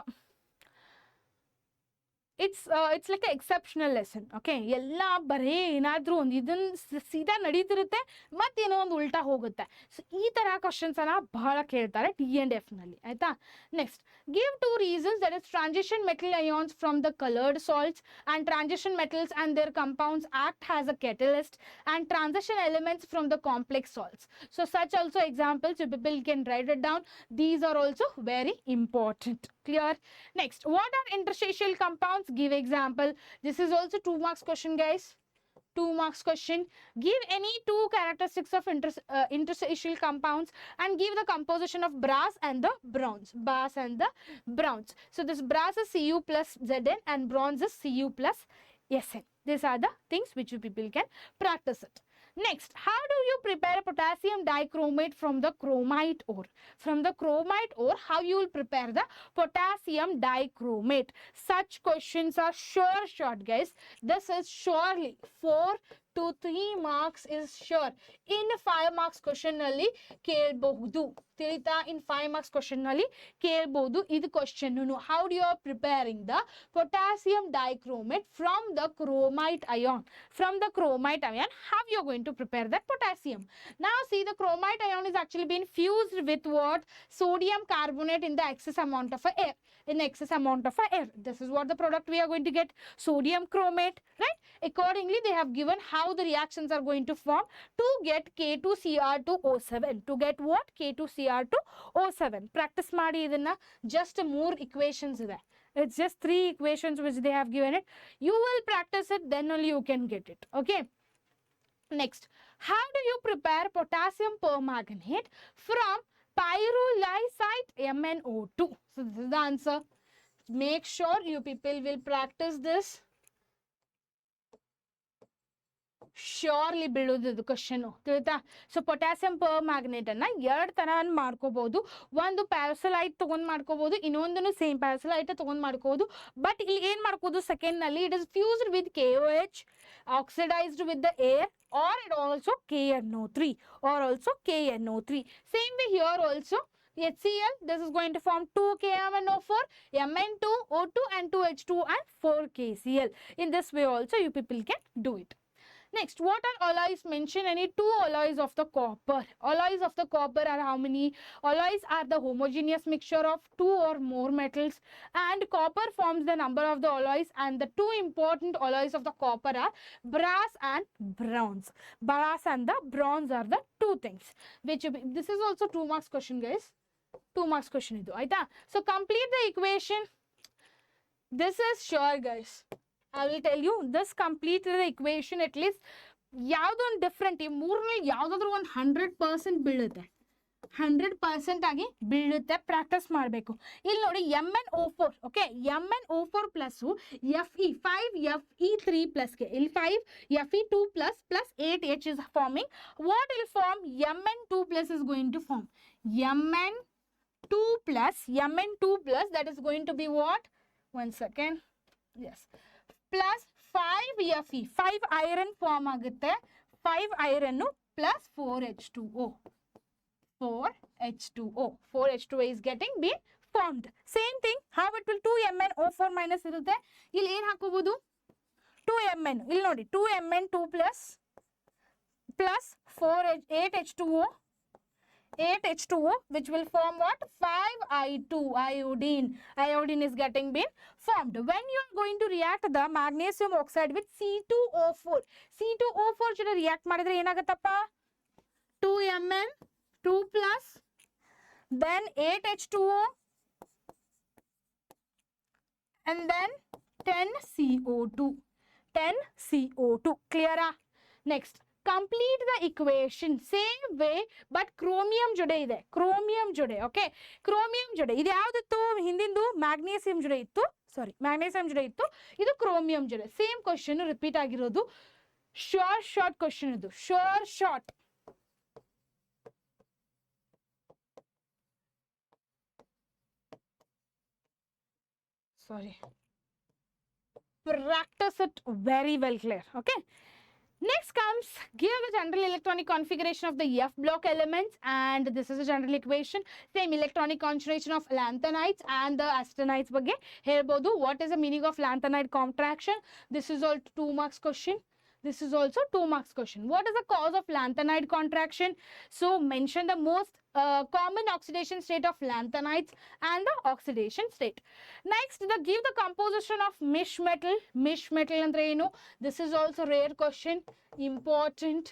it's like an exceptional lesson. Okay, ಎಲ್ಲ ಬರೇ ಏನಾದ್ರೂ ಒಂದು ಇದನ್ನ ಸೀದಾ ನಡೀತಿರುತ್ತೆ ಮತ್ತೇನೋ ಒಂದು ಉಲ್ಟಾ ಹೋಗುತ್ತೆ. ಸೊ ಈ ತರ ಕ್ವಶನ್ಸ್ ಅನ್ನ ಬಹಳ ಕೇಳ್ತಾರೆ ಡಿ ಅಂಡ್ ಎಫ್ ನಲ್ಲಿ. ಆಯ್ತಾ? Next, give 2 reasons, that is transition metal ions from the colored salts and transition metals and their compounds act as a catalyst and transition elements from the complex salts. So such also examples you people can write it down. These are also very important. Clear? Next, what are interstitial compounds? Give example. This is also 2 marks question, guys. 2 marks question. Give any 2 characteristics of interstitial compounds and give the composition of brass and the bronze. Brass and the bronze. So this brass is Cu plus Zn and bronze is Cu plus Sn. These are the things which you people can practice it. Next, how do you prepare potassium dichromate from the chromite ore? From the chromite ore, how you will prepare the potassium dichromate? Such questions are sure, guys. This is surely 4 to 3 marks is sure. In 5 marks question nalli kelbohudu. Tilita, in 5 marks question nalli kelbohudu. Idu question nu, how do you are preparing the potassium dichromate from the chromite ion? From the chromite ion, how you are going to prepare that potassium? Now see, the chromite ion is actually being fused with what? Sodium carbonate in the excess amount of air. This is what the product we are going to get, sodium chromate, right? Accordingly, they have given how the reactions are going to form to get K2Cr2O7. To get what? K2Cr2O7. Practice ಮಾಡಿ ಇದನ್ನ. Just more equations ಇದೆ. It's just 3 equations which they have given it. You will practice it, then only you can get it. Okay. Next, how do you prepare potassium permanganate from pyrolusite MnO2? So this is the answer. Make sure you people will practice this. Surely ಬೀಳೋದು question ತಿಳಿತಾ? So potassium ಪರ್ಮ್ಯಾಗ್ನೇಟ್ ಅನ್ನ 2 ತರ ಮಾಡ್ಕೋಬಹುದು. ಒಂದು ಪ್ಯಾರಸಲೈಟ್ ತಗೊಂಡ್ ಮಾಡ್ಕೋಬಹುದು, ಇನ್ನೊಂದನ್ನು same ಪ್ಯಾರಸಲೈಟ್ ತಗೊಂಡ್ ಮಾಡ್ಕೋಬಹುದು. ಬಟ್ ಇಲ್ಲಿ ಏನ್ ಮಾಡ್ಕೋದು, ಸೆಕೆಂಡ್ ನಲ್ಲಿ it is fused with KOH, oxidized with the air, or it also KNO3 or also KNO3. Same way here also HCl, this is going to form 2KMnO4, Mn2, O2 and 2H2 and 4KCl. In this way also you people can do it. Next, what are alloys mentioned? Any two alloys of the copper. Alloys of the copper are how many? Alloys are the homogeneous mixture of two or more metals, and copper forms the number of the alloys, and the two important alloys of the copper are brass and bronze. Brass and the bronze are the two things. Which this is also 2 marks question, guys. 2 marks question idu. Aita? So complete the equation. This is sure, guys. I will tell you, this complete the equation at least ಯಾವ್ದೊಂದು different ಈ ಮೂರರಲ್ಲಿ ಯಾವ್ದಾದ್ರು ಒಂದು 100% ಬೀಳುತ್ತೆ, 100% ಆಗಿ ಬೀಳುತ್ತೆ. Practice ಮಾಡಬೇಕು. ಇಲ್ಲಿ ನೋಡಿ MnO4, okay, MnO4 plus Fe 5Fe3 ಪ್ಲಸ್ಗೆ ಇಲ್ಲಿ 5Fe2 plus 8H is forming. What will form? Mn2 plus is going to form Mn2 plus that is going to be what? 1 second. Yes. Plus 5Fe, 5 iron form ಆಗುತ್ತೆ. 5 iron plus 4H2O. 4H2O is getting be formed. Same thing, how it will 2MnO4 minus ಇರುತ್ತೆ. ಇಲ್ಲಿ ಏನು ಹಾಕೋಬಹುದು? 2Mn. ಇಲ್ಲಿ ನೋಡಿ 2Mn2 plus 8H2O, which will form what? 5I2, iodine. Iodine is getting been formed. When you are going to react the magnesium oxide with C2O4, C2O4 ಜೊತೆ react ಮಾಡಿದ್ರೆ ಏನಾಗುತ್ತಪ್ಪ? 2Mn2 plus then 8H2O and then 10CO2. 10CO2. Clear? Next, complete the equation same way but chromium ಜೊತೆ ಇದೆ. chromium ಜೊತೆ, okay, chromium ಜೊತೆ ಇದು ಯಾವ್ದಿತ್ತು? ಹಿಂದಿಂದು magnesium ಜೊತೆ ಇತ್ತು. ಸಾರಿ, magnesium ಜೊತೆ ಇತ್ತು. ಇದು ಕ್ರೋಮಿಯಂ ಜೊತೆ. ಸೇಮ್ ಕ್ವಶನ್ ರಿಪೀಟ್ ಆಗಿರೋದು. ಶಾರ್ಟ್ ಕ್ವಶನ್ ಇದು. Short sorry, practice it very well. Clear? Okay. Next comes, give the general electronic configuration of the F block elements, and this is a general equation. Same electronic configuration of lanthanides and the austenides ಬಗ್ಗೆ ಹೇಳ್ಬೋದು. What is the meaning of lanthanide contraction? This is all 2 marks question. This is also 2 marks question. What is the cause of lanthanide contraction? So mention the most common oxidation state of lanthanides and the oxidation state. Next, give the composition of mish metal. Mish metal andre enu? This is also rare question, important.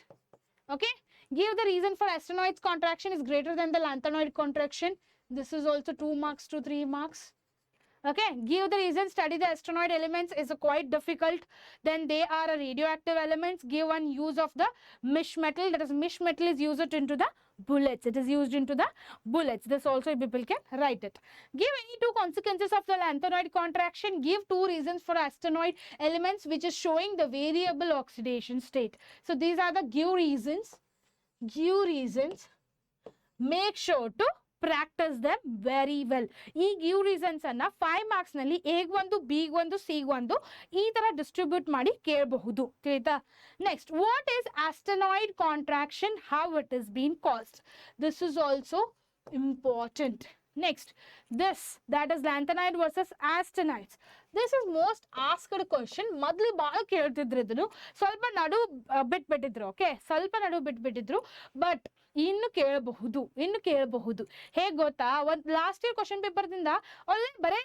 Okay, give the reason for austenides contraction is greater than the lanthanoid contraction. This is also 2 marks to 3 marks. Okay, give the reason. Study the austenoid elements is quite difficult. Then they are a radioactive elements. Give one use of the mish metal. That is, mish metal is used into the bullets. It is used into the bullets. This also people can write it. Give any 2 consequences of the lanthanoid contraction. Give 2 reasons for austenoid elements which is showing the variable oxidation state. So these are the give reasons. Give reasons. Make sure to practice them very well. ಈ give reasons ಅನ್ನ 5 marks ನಲ್ಲಿ egg ಒಂದು, big ಒಂದು, ಸಿಗ್ ಒಂದು ಈ ತರ distribute ಮಾಡಿ ಕೇಳಬಹುದು. ತಿಳಿತಾ? Next, what is actinoid contraction? How it is been caused? This is also important. Next, this, that is lanthanide versus austenides. This is most asked question. ಮೊದಲು ಭಾಳ ಕೇಳ್ತಿದ್ರು ಇದನ್ನು. ಸ್ವಲ್ಪ ನಡು ಬಿಟ್ಬಿಟ್ಟಿದ್ರು. ಓಕೆ, ಸ್ವಲ್ಪ ನಡು ಬಿಟ್ಬಿಟ್ಟಿದ್ರು. ಬಟ್ ಇನ್ನು ಕೇಳಬಹುದು. ಹೇಗೆ ಗೊತ್ತಾ? ಒಂದು ಲಾಸ್ಟ್ ಇಯರ್ ಕ್ವಶನ್ ಪೇಪರ್ದಿಂದ ಅಲ್ಲಿ ಬರೀ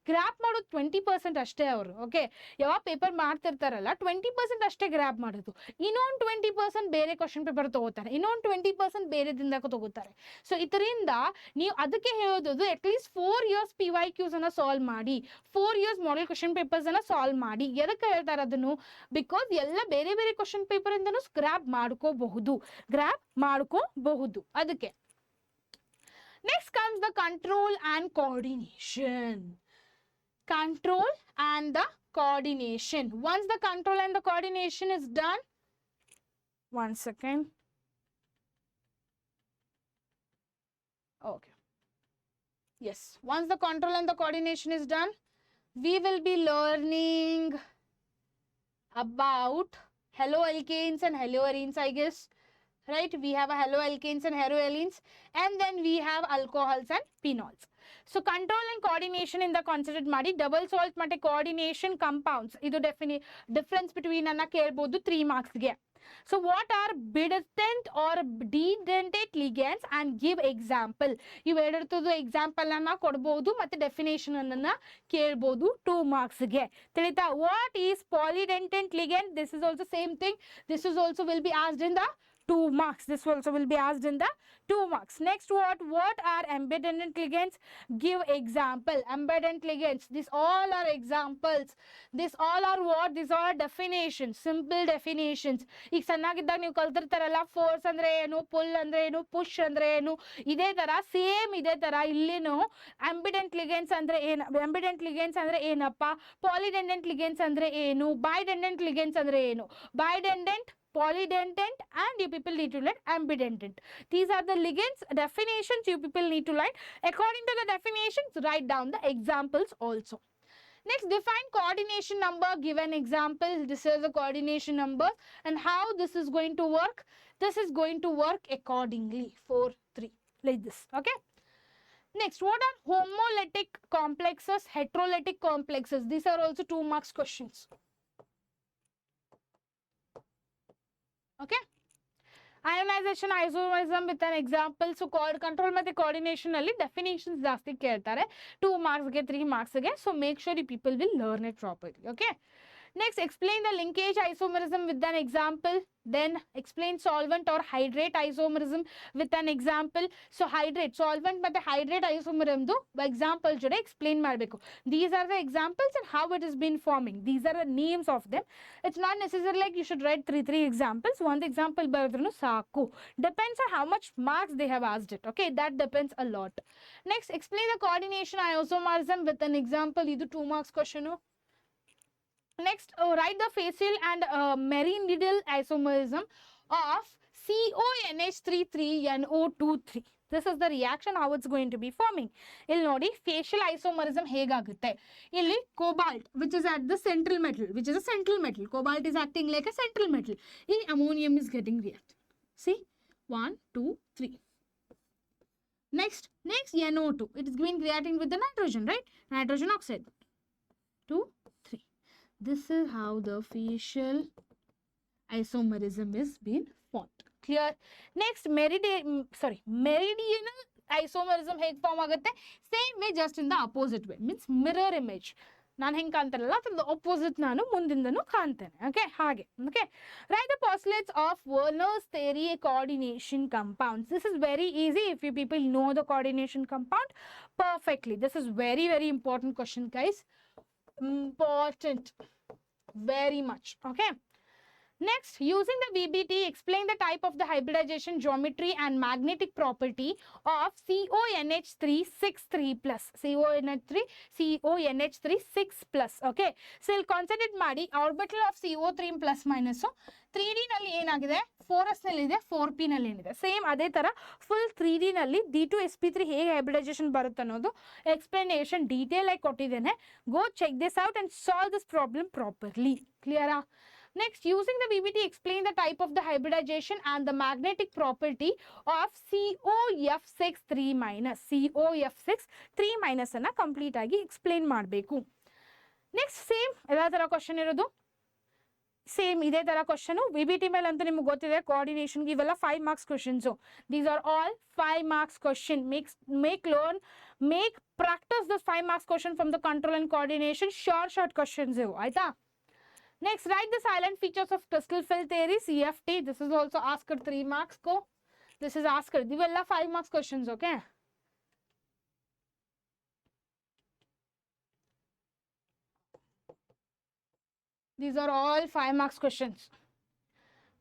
ಗ್ರ್ಯಾಪ್ ಮಾಡೋದು 20% ಅಷ್ಟೇ ಅವರು. ಓಕೆ, ಯಾವ ಪೇಪರ್ ಮಾಡ್ತಿರ್ತಾರಲ್ಲ 20% ಅಷ್ಟೇ ಗ್ರ್ಯಾಪ್ ಮಾಡೋದು. ಇನ್ನೊಂದು 20% ಬೇರೆ ಕ್ವಶನ್ ಪೇಪರ್ ತಗೋತಾರೆ, ಇನ್ನೊಂದು 20% ಬೇರೆದಿಂದ ತಗೋತಾರೆ. ಸೊ ಇದರಿಂದ ನೀವು ಅದಕ್ಕೆ ಹೇಳೋದು ಅಟ್ಲೀಸ್ಟ್ 4 years PYQs ಅನ್ನ ಸಾಲ್ವ್ ಮಾಡಿ, 4 years ಮಾಡೆಲ್ ಕ್ವಶನ್ ಪೇಪರ್ಸ್ ಅನ್ನ ಸಾಲ್ವ್ ಮಾಡಿ. ಎದಕ್ಕೆ ಹೇಳ್ತಾರೆ ಅದನ್ನು? ಬಿಕಾಸ್ ಎಲ್ಲ ಬೇರೆ ಬೇರೆ ಕ್ವಶನ್ ಪೇಪರ್ ಇಂದನೂ ಗ್ರ್ಯಾಪ್ ಮಾಡ್ಕೋಬಹುದು. ಅದಕ್ಕೆ. Next comes the control and coordination. Control and the coordination. Once the control and the coordination is done, 1 second. Okay. Yes, once the control and the coordination is done, we will be learning about haloalkanes and haloarenes, I guess. Right, we have a haloalkanes and haloarenes, and then we have alcohols and phenols. So control and coordination ಇಂದ concentrate ಮಾಡಿ. Double salt ಮತ್ತೆ coordination compounds ಇದು difference between ಅನ್ನ ಕೇಳ್ಬೋದು 3 ಮಾರ್ಕ್ಸ್ಗೆ. So what are bidentate or dedentate ligands and give example. ಇವೆರಡರದ್ದು example ಅನ್ನ ಕೊಡಬಹುದು ಮತ್ತೆ ಡೆಫಿನೇಷನ್ ಅನ್ನ ಕೇಳಬಹುದು 2 ಮಾರ್ಕ್ಸ್ ಗೆ. ತಿಳಿತಾ? What is polydentate ligand? This is also same thing. This is also will be asked in the 2 marks. This also will be asked in the 2 marks. Next, what are ambidendant ligands? Give example. Ambidendant ligands, these all are examples. These all are what? These are definitions, simple definitions. ಈಗ ಸಣ್ಣಾಗಿದ್ದಾಗ ನೀವು ಕಲ್ತಿರ್ತಾರಲ್ಲ, force ಅಂದ್ರೆ ಏನು, full ಅಂದ್ರೆ ಏನು, push ಅಂದ್ರೆ ಏನು, ಇದೇ ತರ ಸೇಮ್ ಇದೇ ತರ ಇಲ್ಲಿನೂ ambidendant ligands ಅಂದ್ರೆ ಏನು, ambidendant ligands ಅಂದ್ರೆ ಏನಪ್ಪ, polydendant ligands ಅಂದ್ರೆ ಏನು, bidendant ligands ಅಂದ್ರೆ ಏನು, bidendant, polydentant, and you people need to learn ambidentant. These are the ligands definitions you people need to learn. According to the definitions, write down the examples also. Next, define coordination number. Give an example. This is the coordination number and how this is going to work. This is going to work accordingly. 4, 3 like this. Okay. Next, what are homolytic complexes, heterolytic complexes? These are also 2 marks questions. Okay. Ionization, isomerism with an example. So control ಮತ್ತೆ coordination ಅಲ್ಲಿ definitions ಜಾಸ್ತಿ ಕೇಳ್ತಾರೆ 2 marks ಗೆ 3 marks ಗೆ. So make sure you people will learn it properly. Okay. Next, explain the linkage isomerism with an example. Then explain solvent or hydrate isomerism with an example. So hydrate, solvent ಮತ್ತೆ hydrate isomerism example ಜೊತೆ explain ಮಾಡಬೇಕು. These are the examples and how it has been forming. These are the names of them. It's not necessary like you should write 3 examples. One example ಬರೆದ್ರೂ ಸಾಕು. Depends on how much marks they have asked it. Okay, that depends a lot. Next, explain the coordination isomerism with an example. ಇದು 2 marks question. Next, write the facial and merinidal isomerism of CONH33NO23. This is the reaction, how it's going to be forming. Illi nodi facial isomerism hegagutte. Illi cobalt, which is at the central metal, which is a central metal. Cobalt is acting like a central metal. Illi ammonium is getting reacted. See, 1, 2, 3. Next NO2. It is going reacting with the nitrogen, right? Nitrogen oxide. 2, 3. This is how the facial isomerism is being formed. Clear? Next, meridional isomerism ಹೇಗೆ form ಆಗುತ್ತೆ? Same way, just in the opposite way, means mirror image. ನಾನು ಹೆಂಗೆ ಕಾಣ್ತಾರಲ್ಲ ಅದ್ರ opposite ನಾನು ಮುಂದಿಂದನೂ ಕಾಣ್ತೇನೆ. Okay, ಹಾಗೆ. Okay, write the postulates of Werner's theory coordination compounds. This is very easy if you people know the coordination compound perfectly. This is very, very important question, guys. Important, very much. Okay. Next, using the VBT, explain the type of the hybridization geometry and magnetic property of CONH3 plus. CONH3 6+. Okay. So, we'll concentrate ಮಾಡಿ orbital of CO3 plus minus. 3D ನಲ್ಲಿ ಏನಾಗಿದೆ, 4s ನಲ್ಲಿ ಇದೆ, 4p ನಲ್ಲಿ ಏನಿದೆ, same ಅದೇ ತರ full 3D ನಲ್ಲಿ D2sp3 ಹೇಗೆ ಹೈಬ್ರಿಡೈಸೇಷನ್ ಬರುತ್ತೆ ಅನ್ನೋದು ಎಕ್ಸ್ಪ್ಲನೇಷನ್ ಡೀಟೇಲ್ ಆಗಿ ಕೊಟ್ಟಿದ್ದೇನೆ. Go check this out and solve this problem properly. ಕ್ಲಿಯರಾ? Next, using the VBT, explain the type of the hybridization and the magnetic property of COF6 3-. COF6 3- ಅನ್ನ complete ಆಗಿ explain ಮಾಡಬೇಕು. Next, same ಎಲ್ಲ ತರ question ಇರೋದು, same ಇದೇ ತರ question. VBT ಮೇಲೆ ಅಂತೂ ನಿಮ್ಗೆ ಗೊತ್ತಿದೆ, ಕೋಆರ್ಡಿನೇಷನ್ ಇವೆಲ್ಲ 5 marks questions. These are all 5 marks question. Make practice this 5 marks question from the control and coordination. Short questions ಇವು, ಆಯ್ತಾ? Next, write the silent features of crystal field theory, CFT. This is also asked 3 marks. This is asked. These are 5 marks questions, okay? These are all 5 marks questions.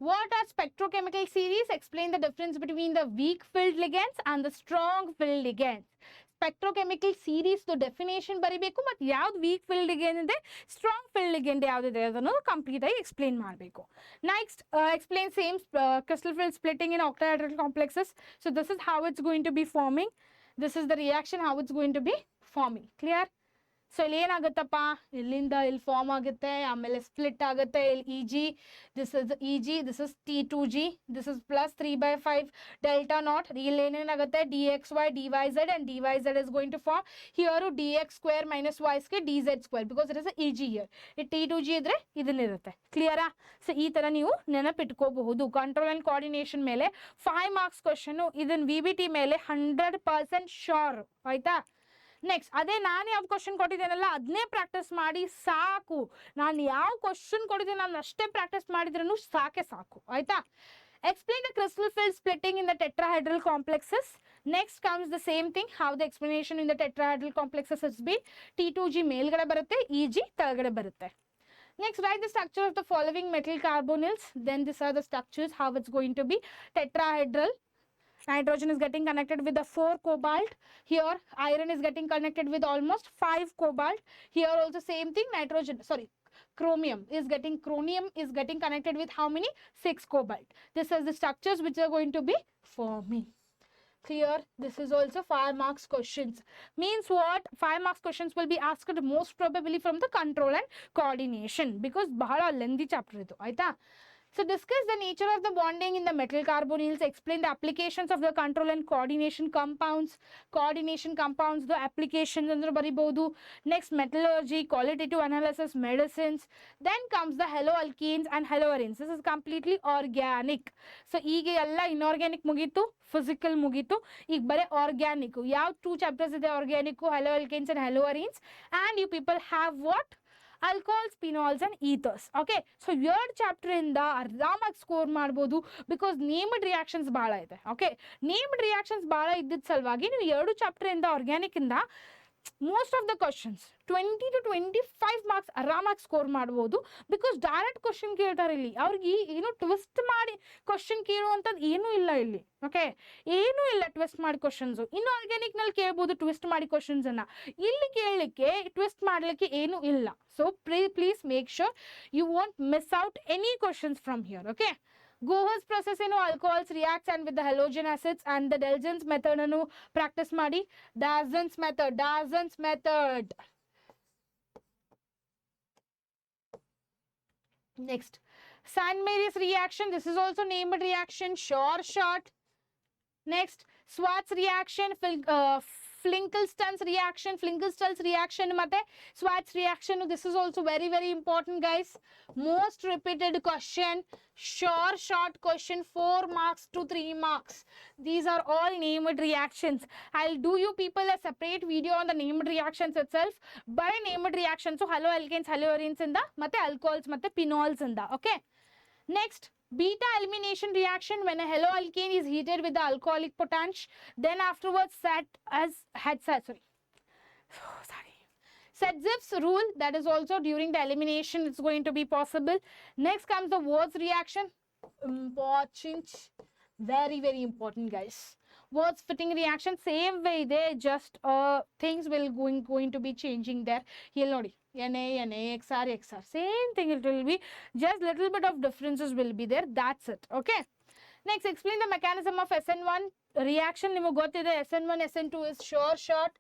What are spectrochemical series? Explain the difference between the weak filled ligands and the strong filled ligands. Spectrochemical series to definition ಬರಿಬೇಕು, ಮತ್ತು ಯಾವ್ದು weak filled ligand ಇದೆ, strong filled ligand ಯಾವ್ದಿದೆ ಅದನ್ನು complete ಆಗಿ explain ಮಾಡಬೇಕು. Next, explain same crystal field splitting in octahedral complexes. So this is how it's going to be forming. This is the reaction, how it's going to be forming. Clear? So ಇಲ್ಲಿ ಏನಾಗುತ್ತಪ್ಪ, ಇಲ್ಲಿಂದ ಇಲ್ಲಿ form ಆಗುತ್ತೆ, ಆಮೇಲೆ split ಆಗುತ್ತೆ, ಇಲ್ಲಿ e g, this is e g, this is T2G, this is plus 3/5 delta naught. ಇಲ್ಲಿ ಏನೇನಾಗುತ್ತೆ, d x y d y z and d y z is going to form here d x square minus y square d z square because it is e g here. ಈ T2G ಇದ್ರೆ ಇದನ್ನಿರುತ್ತೆ. ಕ್ಲಿಯರಾ? So ಈ ತರ ನೀವು ನೆನಪಿಟ್ಕೋಬಹುದು. Control and coordination ಮೇಲೆ 5 marks question, ಇದನ್ನ VBT ಮೇಲೆ 100% sure. ಆಯ್ತಾ? ನೆಕ್ಸ್ಟ್ ಅದೇ ನಾನು ಯಾವ ಕ್ವಶನ್ ಕೊಟ್ಟಿದ್ದೇನಲ್ಲ ಅದನ್ನೇ ಪ್ರಾಕ್ಟೀಸ್ ಮಾಡಿ ಸಾಕು. ನಾನು ಯಾವ ಕ್ವಶನ್ ಕೊಟ್ಟಿದ್ದೇನೆ ನಾನು ಅಷ್ಟೇ ಪ್ರಾಕ್ಟೀಸ್ ಮಾಡಿದ್ರೂ ಸಾಕು. ಆಯ್ತಾ? Explain the crystal field splitting in the tetrahedral complexes. Next comes the same thing, how the explanation in the tetrahedral complexes has been. T2G ಮೇಲ್ಗಡೆ ಬರುತ್ತೆ, EG ಕೆಳಗಡೆ ಬರುತ್ತೆ. Next, write the structure of the following metal carbonyls. Then these are the structures, how it's going to be. Tetrahedral. Nitrogen is getting connected with the 4 cobalt. Here iron is getting connected with almost 5 cobalt. Here also same thing, chromium is getting connected with how many? 6 cobalt. This is the structures which are going to be forming. Clear? This is also 5 marks questions. Means what? 5 marks questions will be asked most probably from the control and coordination because bahala lengthy chapter idu. Aita? So discuss the nature of the bonding in the metal carbonyls. Explain the applications of the control and coordination compounds. Coordination compounds, the applications andru baribodu. Next, metallurgy, qualitative analysis, medicines. Then comes the haloalkenes and haloarenes. This is completely organic. So ಈಗ ಎಲ್ಲ inorganic ಮುಗೀತು, physical ಮುಗೀತು, ಈಗ ಬರೀ organic. ಯಾವ 2 chapters ಇದೆ organic, haloalkenes and haloarenes, and you people have what? Alcohols, phenols and ethers. Okay, so ಎರಡು chapter ಇಂದ ಆರಾಮಾಗಿ ಸ್ಕೋರ್ ಮಾಡ್ಬೋದು ಬಿಕಾಸ್ ನೇಮ್ಡ್ ರಿಯಾಕ್ಷನ್ಸ್ ಭಾಳ ಇದೆ. ಓಕೆ, ನೇಮ್ಡ್ ರಿಯಾಕ್ಷನ್ಸ್ ಭಾಳ ಇದ್ದಿದ್ದ ಸಲುವಾಗಿ ನೀವು 2 ಚಾಪ್ಟರ್ ಇಂದ ಆರ್ಗ್ಯಾನಿಕ್ ಇಂದ most of the questions 20 to 25 marks ಆರಾಮಾಗಿ ಸ್ಕೋರ್ ಮಾಡ್ಬೋದು ಬಿಕಾಸ್ ಡೈರೆಕ್ಟ್ ಕ್ವಶನ್ ಕೇಳ್ತಾರೆ. ಇಲ್ಲಿ ಅವ್ರಿಗೆ ಏನು ಟ್ವಿಸ್ಟ್ ಮಾಡಿ ಕ್ವಶನ್ ಕೇಳುವಂಥದ್ದು ಏನೂ ಇಲ್ಲ ಇಲ್ಲಿ. ಓಕೆ, ಏನೂ ಇಲ್ಲ ಟ್ವಿಸ್ಟ್ ಮಾಡಿ ಕ್ವಶನ್ಸು. ಇನ್ನು ಆರ್ಗ್ಯಾನಿಕ್ ನಲ್ಲಿ ಕೇಳ್ಬೋದು ಟ್ವಿಸ್ಟ್ ಮಾಡಿ ಕ್ವಶನ್ಸ್ ಅನ್ನ, ಇಲ್ಲಿ ಕೇಳಲಿಕ್ಕೆ ಟ್ವಿಸ್ಟ್ ಮಾಡಲಿಕ್ಕೆ ಏನೂ ಇಲ್ಲ. So please make sure you want miss out any questions from here. Okay, Goh's process ಏನು alcohols reacts and with the halogen acids and the Dalton's method ಅನ್ನು ಪ್ರಾಕ್ಟೀಸ್ ಮಾಡಿ. Dalton's method. Next, Saint-Mary's reaction. This is also named reaction, short. Next, Schwarz reaction, Flinkelstein's reaction ಮತ್ತೆ Schwarz reaction. This is also very important guys. Most repeated question, short question, 4 marks to 3 marks. These are all named reactions. I'll do you people a separate video on the named reactions itself. By named reactions, so haloalkanes, haloarenes ಇಂದ ಮತ್ತೆ alcohols ಮತ್ತೆ phenols ಇಂದ. Okay, next, beta elimination reaction when a haloalkane is heated with the alcoholic potash, then afterwards Sedzif's rule, that is also during the elimination it's going to be possible. Next comes the Würtz reaction. Important, very important guys. Würtz fitting reaction, same way they just things will going to be changing there. Here nodi, Na, XR, same thing, it will be just little bit of differences will be there, that's it. Okay, next, explain the mechanism of SN1 reaction. ನಿಮಗೆ ಗೊತ್ತಿದೆ SN1 SN2 is short.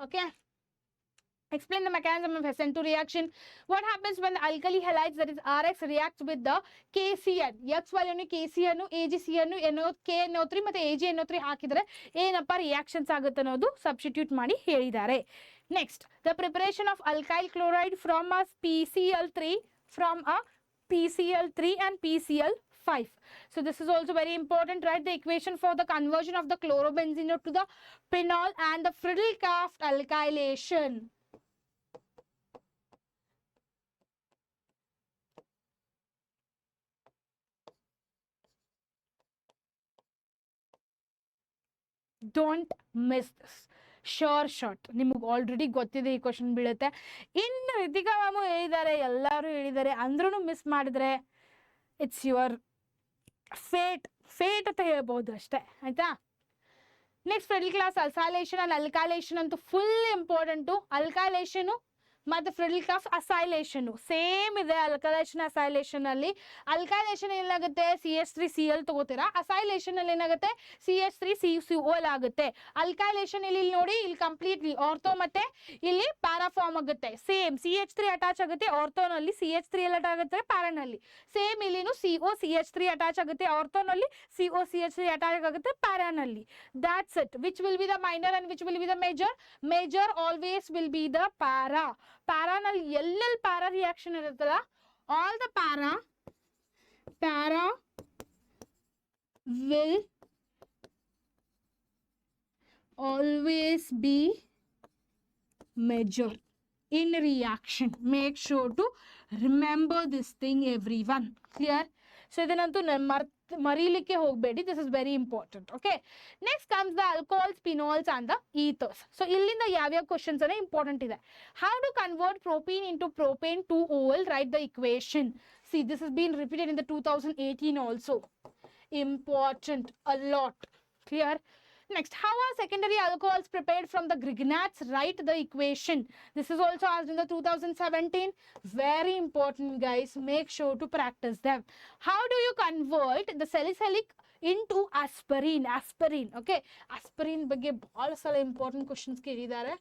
Okay, explain the mechanism of SN2 reaction. What happens when the alkali halides, that is RX, reacts with the KCN? X value KCN, AgCN, KNO3 ಮತ್ತೆ AgNO3 ಹಾಕಿದ್ರೆ ಏನಪ್ಪ reactions ಆಗುತ್ತೆ ಅನ್ನೋದು substitute ಮಾಡಿ ಹೇಳಿದ್ದಾರೆ. Next, the preparation of alkyl chloride from a PCl3 and PCl5. So this is also very important. Write the equation for the conversion of the chlorobenzene to the phenol and the Friedel-Crafts alkylation. Don't miss this. short. ನಿಮಗೆ already ಗೊತ್ತಿದೆ ಈ question ಬೀಳುತ್ತೆ. ಇನ್ನು Ritika ma'am ಹೇಳಿದ್ದಾರೆ, ಎಲ್ಲರೂ ಹೇಳಿದ್ದಾರೆ ಅಂದ್ರೂ miss ಮಾಡಿದ್ರೆ ಇಟ್ಸ್ ಯುವರ್ ಫೇಟ್ ಅಂತ ಹೇಳ್ಬೋದು ಅಷ್ಟೇ. ಆಯ್ತಾ? ನೆಕ್ಸ್ಟ್ Friedel-Crafts ಅಲ್ಸಾಲೇಷನ್ ಅಂಡ್ ಅಲ್ಕಾಲೇಷನ್ ಅಂತೂ ಫುಲ್ ಇಂಪಾರ್ಟೆಂಟು. ಅಲ್ಕಾಲೇಷನು ಮತ್ತೆ ಫ್ರಿಡಲ್ಕ್ರಾಫ್ ಅಸೈಲೇಷನ್ ಸೇಮ್ ಇದೆ. ಅಲ್ಕಲೈಷನ್ ಅಸೈಲೇಷನ್ ಅಲ್ಲಿ ಅಲ್ಕೈಲೇಷನ್ ಏನಾಗುತ್ತೆ CH3Cl ತಗೋತೀರಾ, ಅಸೈಲೇಷನ್ ಅಲ್ಲಿ ಏನಾಗುತ್ತೆ CH3CuCl ಆಗುತ್ತೆ. ಅಲ್ಕೈಲೇಷನ್ ಇಲ್ಲಿ ನೋಡಿ, ಇಲ್ಲಿ ಕಂಪ್ಲೀಟ್ಲಿ ಆರ್ಥೋ ಮತ್ತೆ ಇಲ್ಲಿ ಪ್ಯಾರಾ ಫಾರ್ಮ್ ಆಗುತ್ತೆ. ಸೇಮ್ CH3 ಅಟ್ಯಾಚ್ ಆಗುತ್ತೆ ಆರ್ಥೋನಲ್ಲಿ, CH3 ಅಟ್ಯಾಚ್ ಆಗುತ್ತೆ ಪ್ಯಾರಾನಲ್ಲಿ. ಸೇಮ್ ಇಲ್ಲಿನೂ COCH3 ಅಟ್ಯಾಚ್ ಆಗುತ್ತೆ ಆರ್ಥೋನಲ್ಲಿ, COCH3 ಅಟ್ಯಾಚ್ ಆಗುತ್ತೆ ಪ್ಯಾರಾನಲ್ಲಿ. That's it. Which will be the minor and which will be the major? Major always will be the para. ಪ್ಯಾರಾನಲ್ಲಿ ಎಲ್ಲೆಲ್ಲಿ para reaction ಇರುತ್ತಲ್ಲ, all the para will always be major in reaction. Make sure to remember this thing, everyone. Clear? So idanantu ಮರೀಲಿಕ್ಕೆ ಹೋಗಬೇಡಿ. This is very important. Okay, next comes the alcohols, phenols and the ethers. So ಇಲ್ಲಿಂದ ಯಾವ್ಯಾವ questions ಅನ್ನ important ಇದೆ. How to convert propene into propane two ol, write the equation. See this is been repeated in the 2018 also. Important a lot. Clear? Next, how are secondary alcohols prepared from the grignards? Write the equation. This is also asked in the 2017. Very important, guys. Make sure to practice them. How do you convert the salicylic into aspirin? Okay, aspirin ಬಗ್ಗೆ ಬಹಳ ಸಲ important questions ಕೇಳಿದ್ದಾರೆ.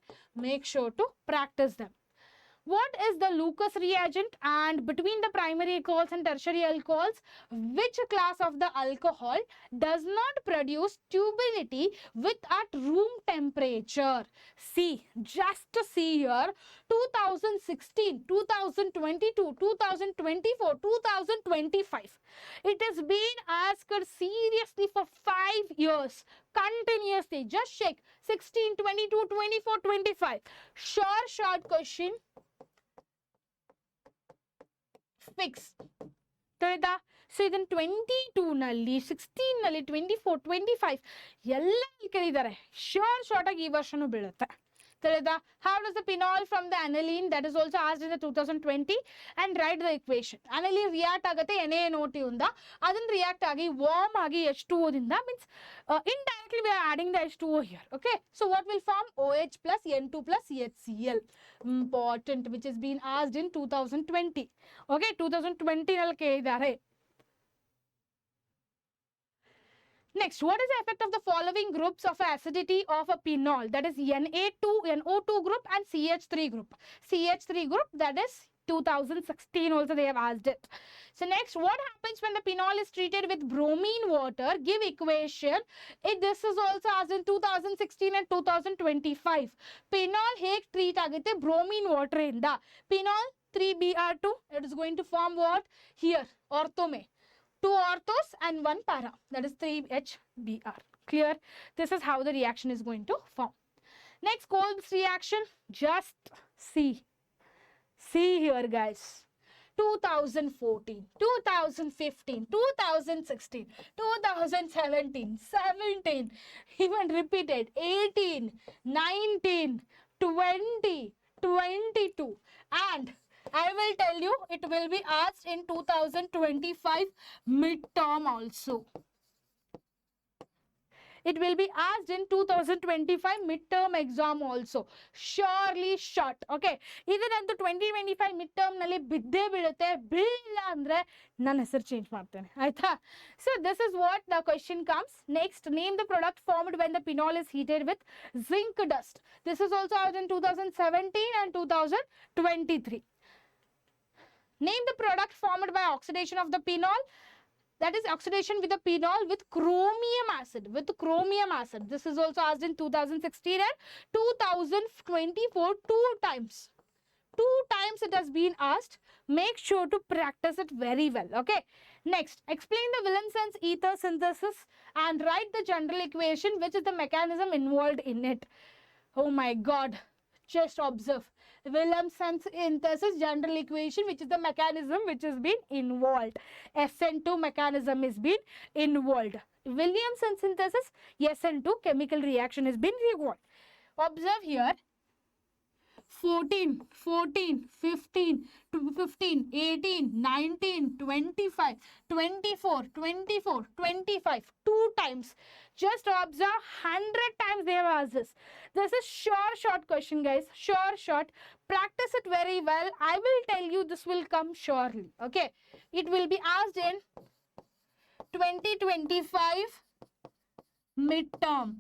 Make sure to practice them. What is the Lucas reagent? And between the primary alcohols and tertiary alcohols, which class of the alcohol does not produce tubility with at room temperature? See, just to see here, 2016, 2022, 2024, 2025. It has been asked seriously for 5 years. Continuously. Just check. 16, 22, 24, 25. Short question. Fix. ತಿಳಿದಾ? So ಇದನ್ನ 22 ನಲ್ಲಿ, 16 ನಲ್ಲಿ, 24, 25 ಎಲ್ಲ ಕೇಳಿದ್ದಾರೆ. Short ಆಗಿ ಈ ವರ್ಷನೂ ಬೀಳುತ್ತೆ. ತಿಳಿದಾ? How does the phenol from the aniline, that is also asked in the 2020, and write the equation. Aniline react ಆಗುತ್ತೆ NaNO2 ಇಂದ, ಅದನ್ನ ರಿಯಾಕ್ಟ್ ಆಗಿ ವಾರ್ಮ್ ಆಗಿ H2O ದಿಂದ, means indirectly we are adding the H2O here. Okay, so what will form? OH plus N2 plus HCl. Important, which has been asked in 2020. Okay, 2020 ನಲ್ಲಿ ಕೇಳಿದ್ದಾರೆ. Next, what is the effect of the following groups of acidity of a phenol? That is NO2 group and CH3 group. CH3 group, that is 2016 also they have asked it. So next, what happens when the phenol is treated with bromine water? Give equation. This is also asked in 2016 and 2025. Phenol ಹೇಗೆ treat ಆಗುತ್ತೆ bromine water ಇಂದ? Phenol 3Br2, it is going to form what? Here, orthome. 2 orthos and 1 para, that is 3HBr. Clear? This is how the reaction is going to form. Next, Kolb's reaction. Just see here, guys. 2014, 2015, 2016, 2017, 17, even repeated, 18, 19, 20, 22, and I will tell you, it will be asked in 2025 midterm also. It will be asked in 2025 midterm exam also. Surely short. Okay. Idanantu 2025 midterm nalli bidde bidutte. Billa andre nan hesaru change ಮಾಡ್ತೇನೆ. ಆಯ್ತಾ? So this is what the question comes. Next, name the product formed when the phenol is heated with zinc dust. This is also asked in 2017 and 2023. Name the product formed by oxidation of the phenol. That is oxidation with the phenol with chromium acid. With chromium acid. This is also asked in 2016 and 2024. 2 times. 2 times it has been asked. Make sure to practice it very well. Okay. Next, explain the Williamson's ether synthesis and write the general equation, which is the mechanism involved in it. Oh my God. Just observe. Williamson's synthesis general equation, which is the mechanism which has been involved. SN2 mechanism is been involved. Williamson's synthesis, SN2 chemical reaction has been involved. Observe here. 14, 14, 15, 15, 18, 19, 25, 24, 24, 25, 2 times. Just observe 100 times they have asked this. This is sure short question, guys. Sure short. Practice it very well. I will tell you this will come surely. Okay. It will be asked in 2025 midterm.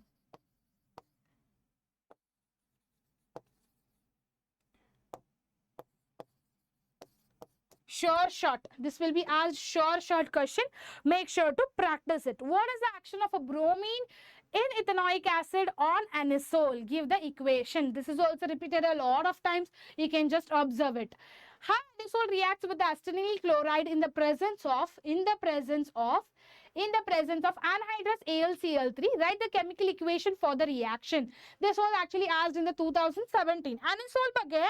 Sure short. This will be asked sure short question. Make sure to practice it. What is the action of a bromine in ethanoic acid on anisole? Give the equation. This is also repeated a lot of times. You can just observe it. How anisole reacts with the acetyl chloride in the presence of anhydrous AlCl3. Write the chemical equation for the reaction. This was actually asked in the 2017. Anisole ಬಗ್ಗೆ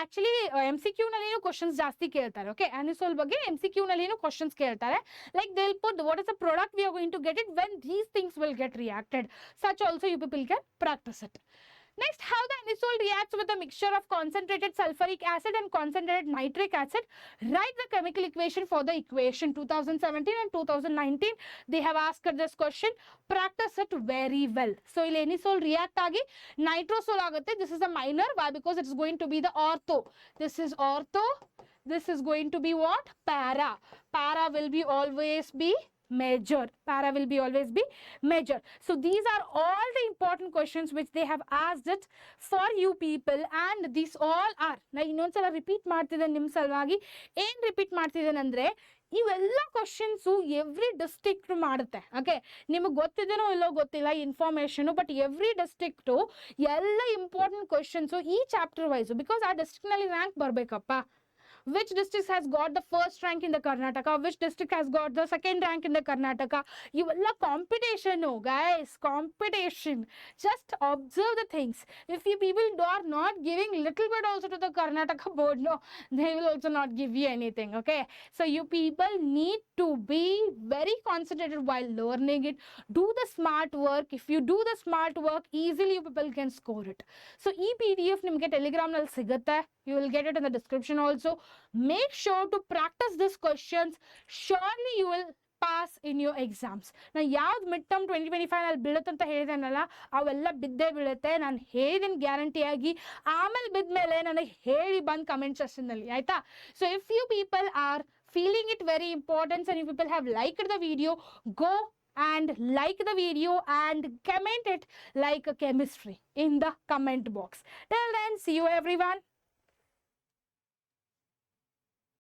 actually MCQ ನಲ್ಲಿ questions ಜಾಸ್ತಿ ಕೇಳ್ತಾರೆ. Okay, anisole ಬಗ್ಗೆ MCQ ನಲ್ಲಿ questions ಕೇಳ್ತಾರೆ. Like they'll put what is the product we are going to get it when these things will get reacted. Such also you people can practice it. Next, how the anisole reacts with a mixture of concentrated sulfuric acid and concentrated nitric acid. Write the chemical equation for the equation. 2017 and 2019, they have asked this question. Practice it very well. So, anisole react agi nitrosol agutte. This is a minor. Why? Because it is going to be the ortho. This is ortho. This is going to be what? Para. Para will be always be major. Para will be always be major. So these are all the important questions which they have asked it for you people, and these all are na ಇನ್ನೊಂದ್ಸಲ repeat ಮಾಡ್ತಿದ್ದೇನೆ ನಿಮ್ಮ ಸಲುವಾಗಿ. ಏನ್ repeat ಮಾಡ್ತಿದ್ದೇನೆ ಅಂದ್ರೆ ಇವೆಲ್ಲ questions every district ಮಾಡುತ್ತೆ. Okay, ನಿಮಗೆ ಗೊತ್ತಿದೇನೋ ಇಲ್ಲೋ ಗೊತ್ತಿಲ್ಲ ಇನ್ಫಾರ್ಮೇಶನ್, ಬಟ್ ಎವ್ರಿ ಡಿಸ್ಟ್ರಿಕ್ಟು ಎಲ್ಲ ಇಂಪಾರ್ಟೆಂಟ್ ಕ್ವಶನ್ಸು ಈ ಚಾಪ್ಟರ್ ವೈಸು, ಬಿಕಾಸ್ ಆ ಡಿಸ್ಟ್ರಿಕ್ಟ್ನಲ್ಲಿ rank ಬರಬೇಕಪ್ಪ. Which district has got the first rank in the Karnataka? Which district has got the second rank in the Karnataka? You will competition, oh guys, competition. Just observe the things. If you people are not giving little bit also to the Karnataka board, no, they will also not give you anything. Okay, so you people need to be very concentrated while learning it. Do the smart work. If you do the smart work, easily you people can score it. So e PDF nimge Telegram nal sigutte. You will get it in the description also. Make sure to practice these questions. Surely you will pass in your exams. Now, ಯಾವ್ದು mid term 2025 ನಲ್ಲಿ ಬೀಳುತ್ತೆ ಅಂತ ಹೇಳಿದೆನಲ್ಲ, ಅವೆಲ್ಲ ಬಿದ್ದೇ ಬೀಳುತ್ತೆ. ನಾನು ಹೇಳಿದ್ದೀನಿ guarantee ಆಗಿ. ಆಮೇಲೆ ಬಿದ್ಮೇಲೆ ನನಗೆ ಹೇಳಿ ಬಂದು ಕಮೆಂಟ್ ಸೆಕ್ಷನ್ನಲ್ಲಿ, ಆಯ್ತಾ? So if you people are feeling it very important and if people have liked the video, go and like the video and comment it like a chemistry in the comment box. Till then, see you everyone.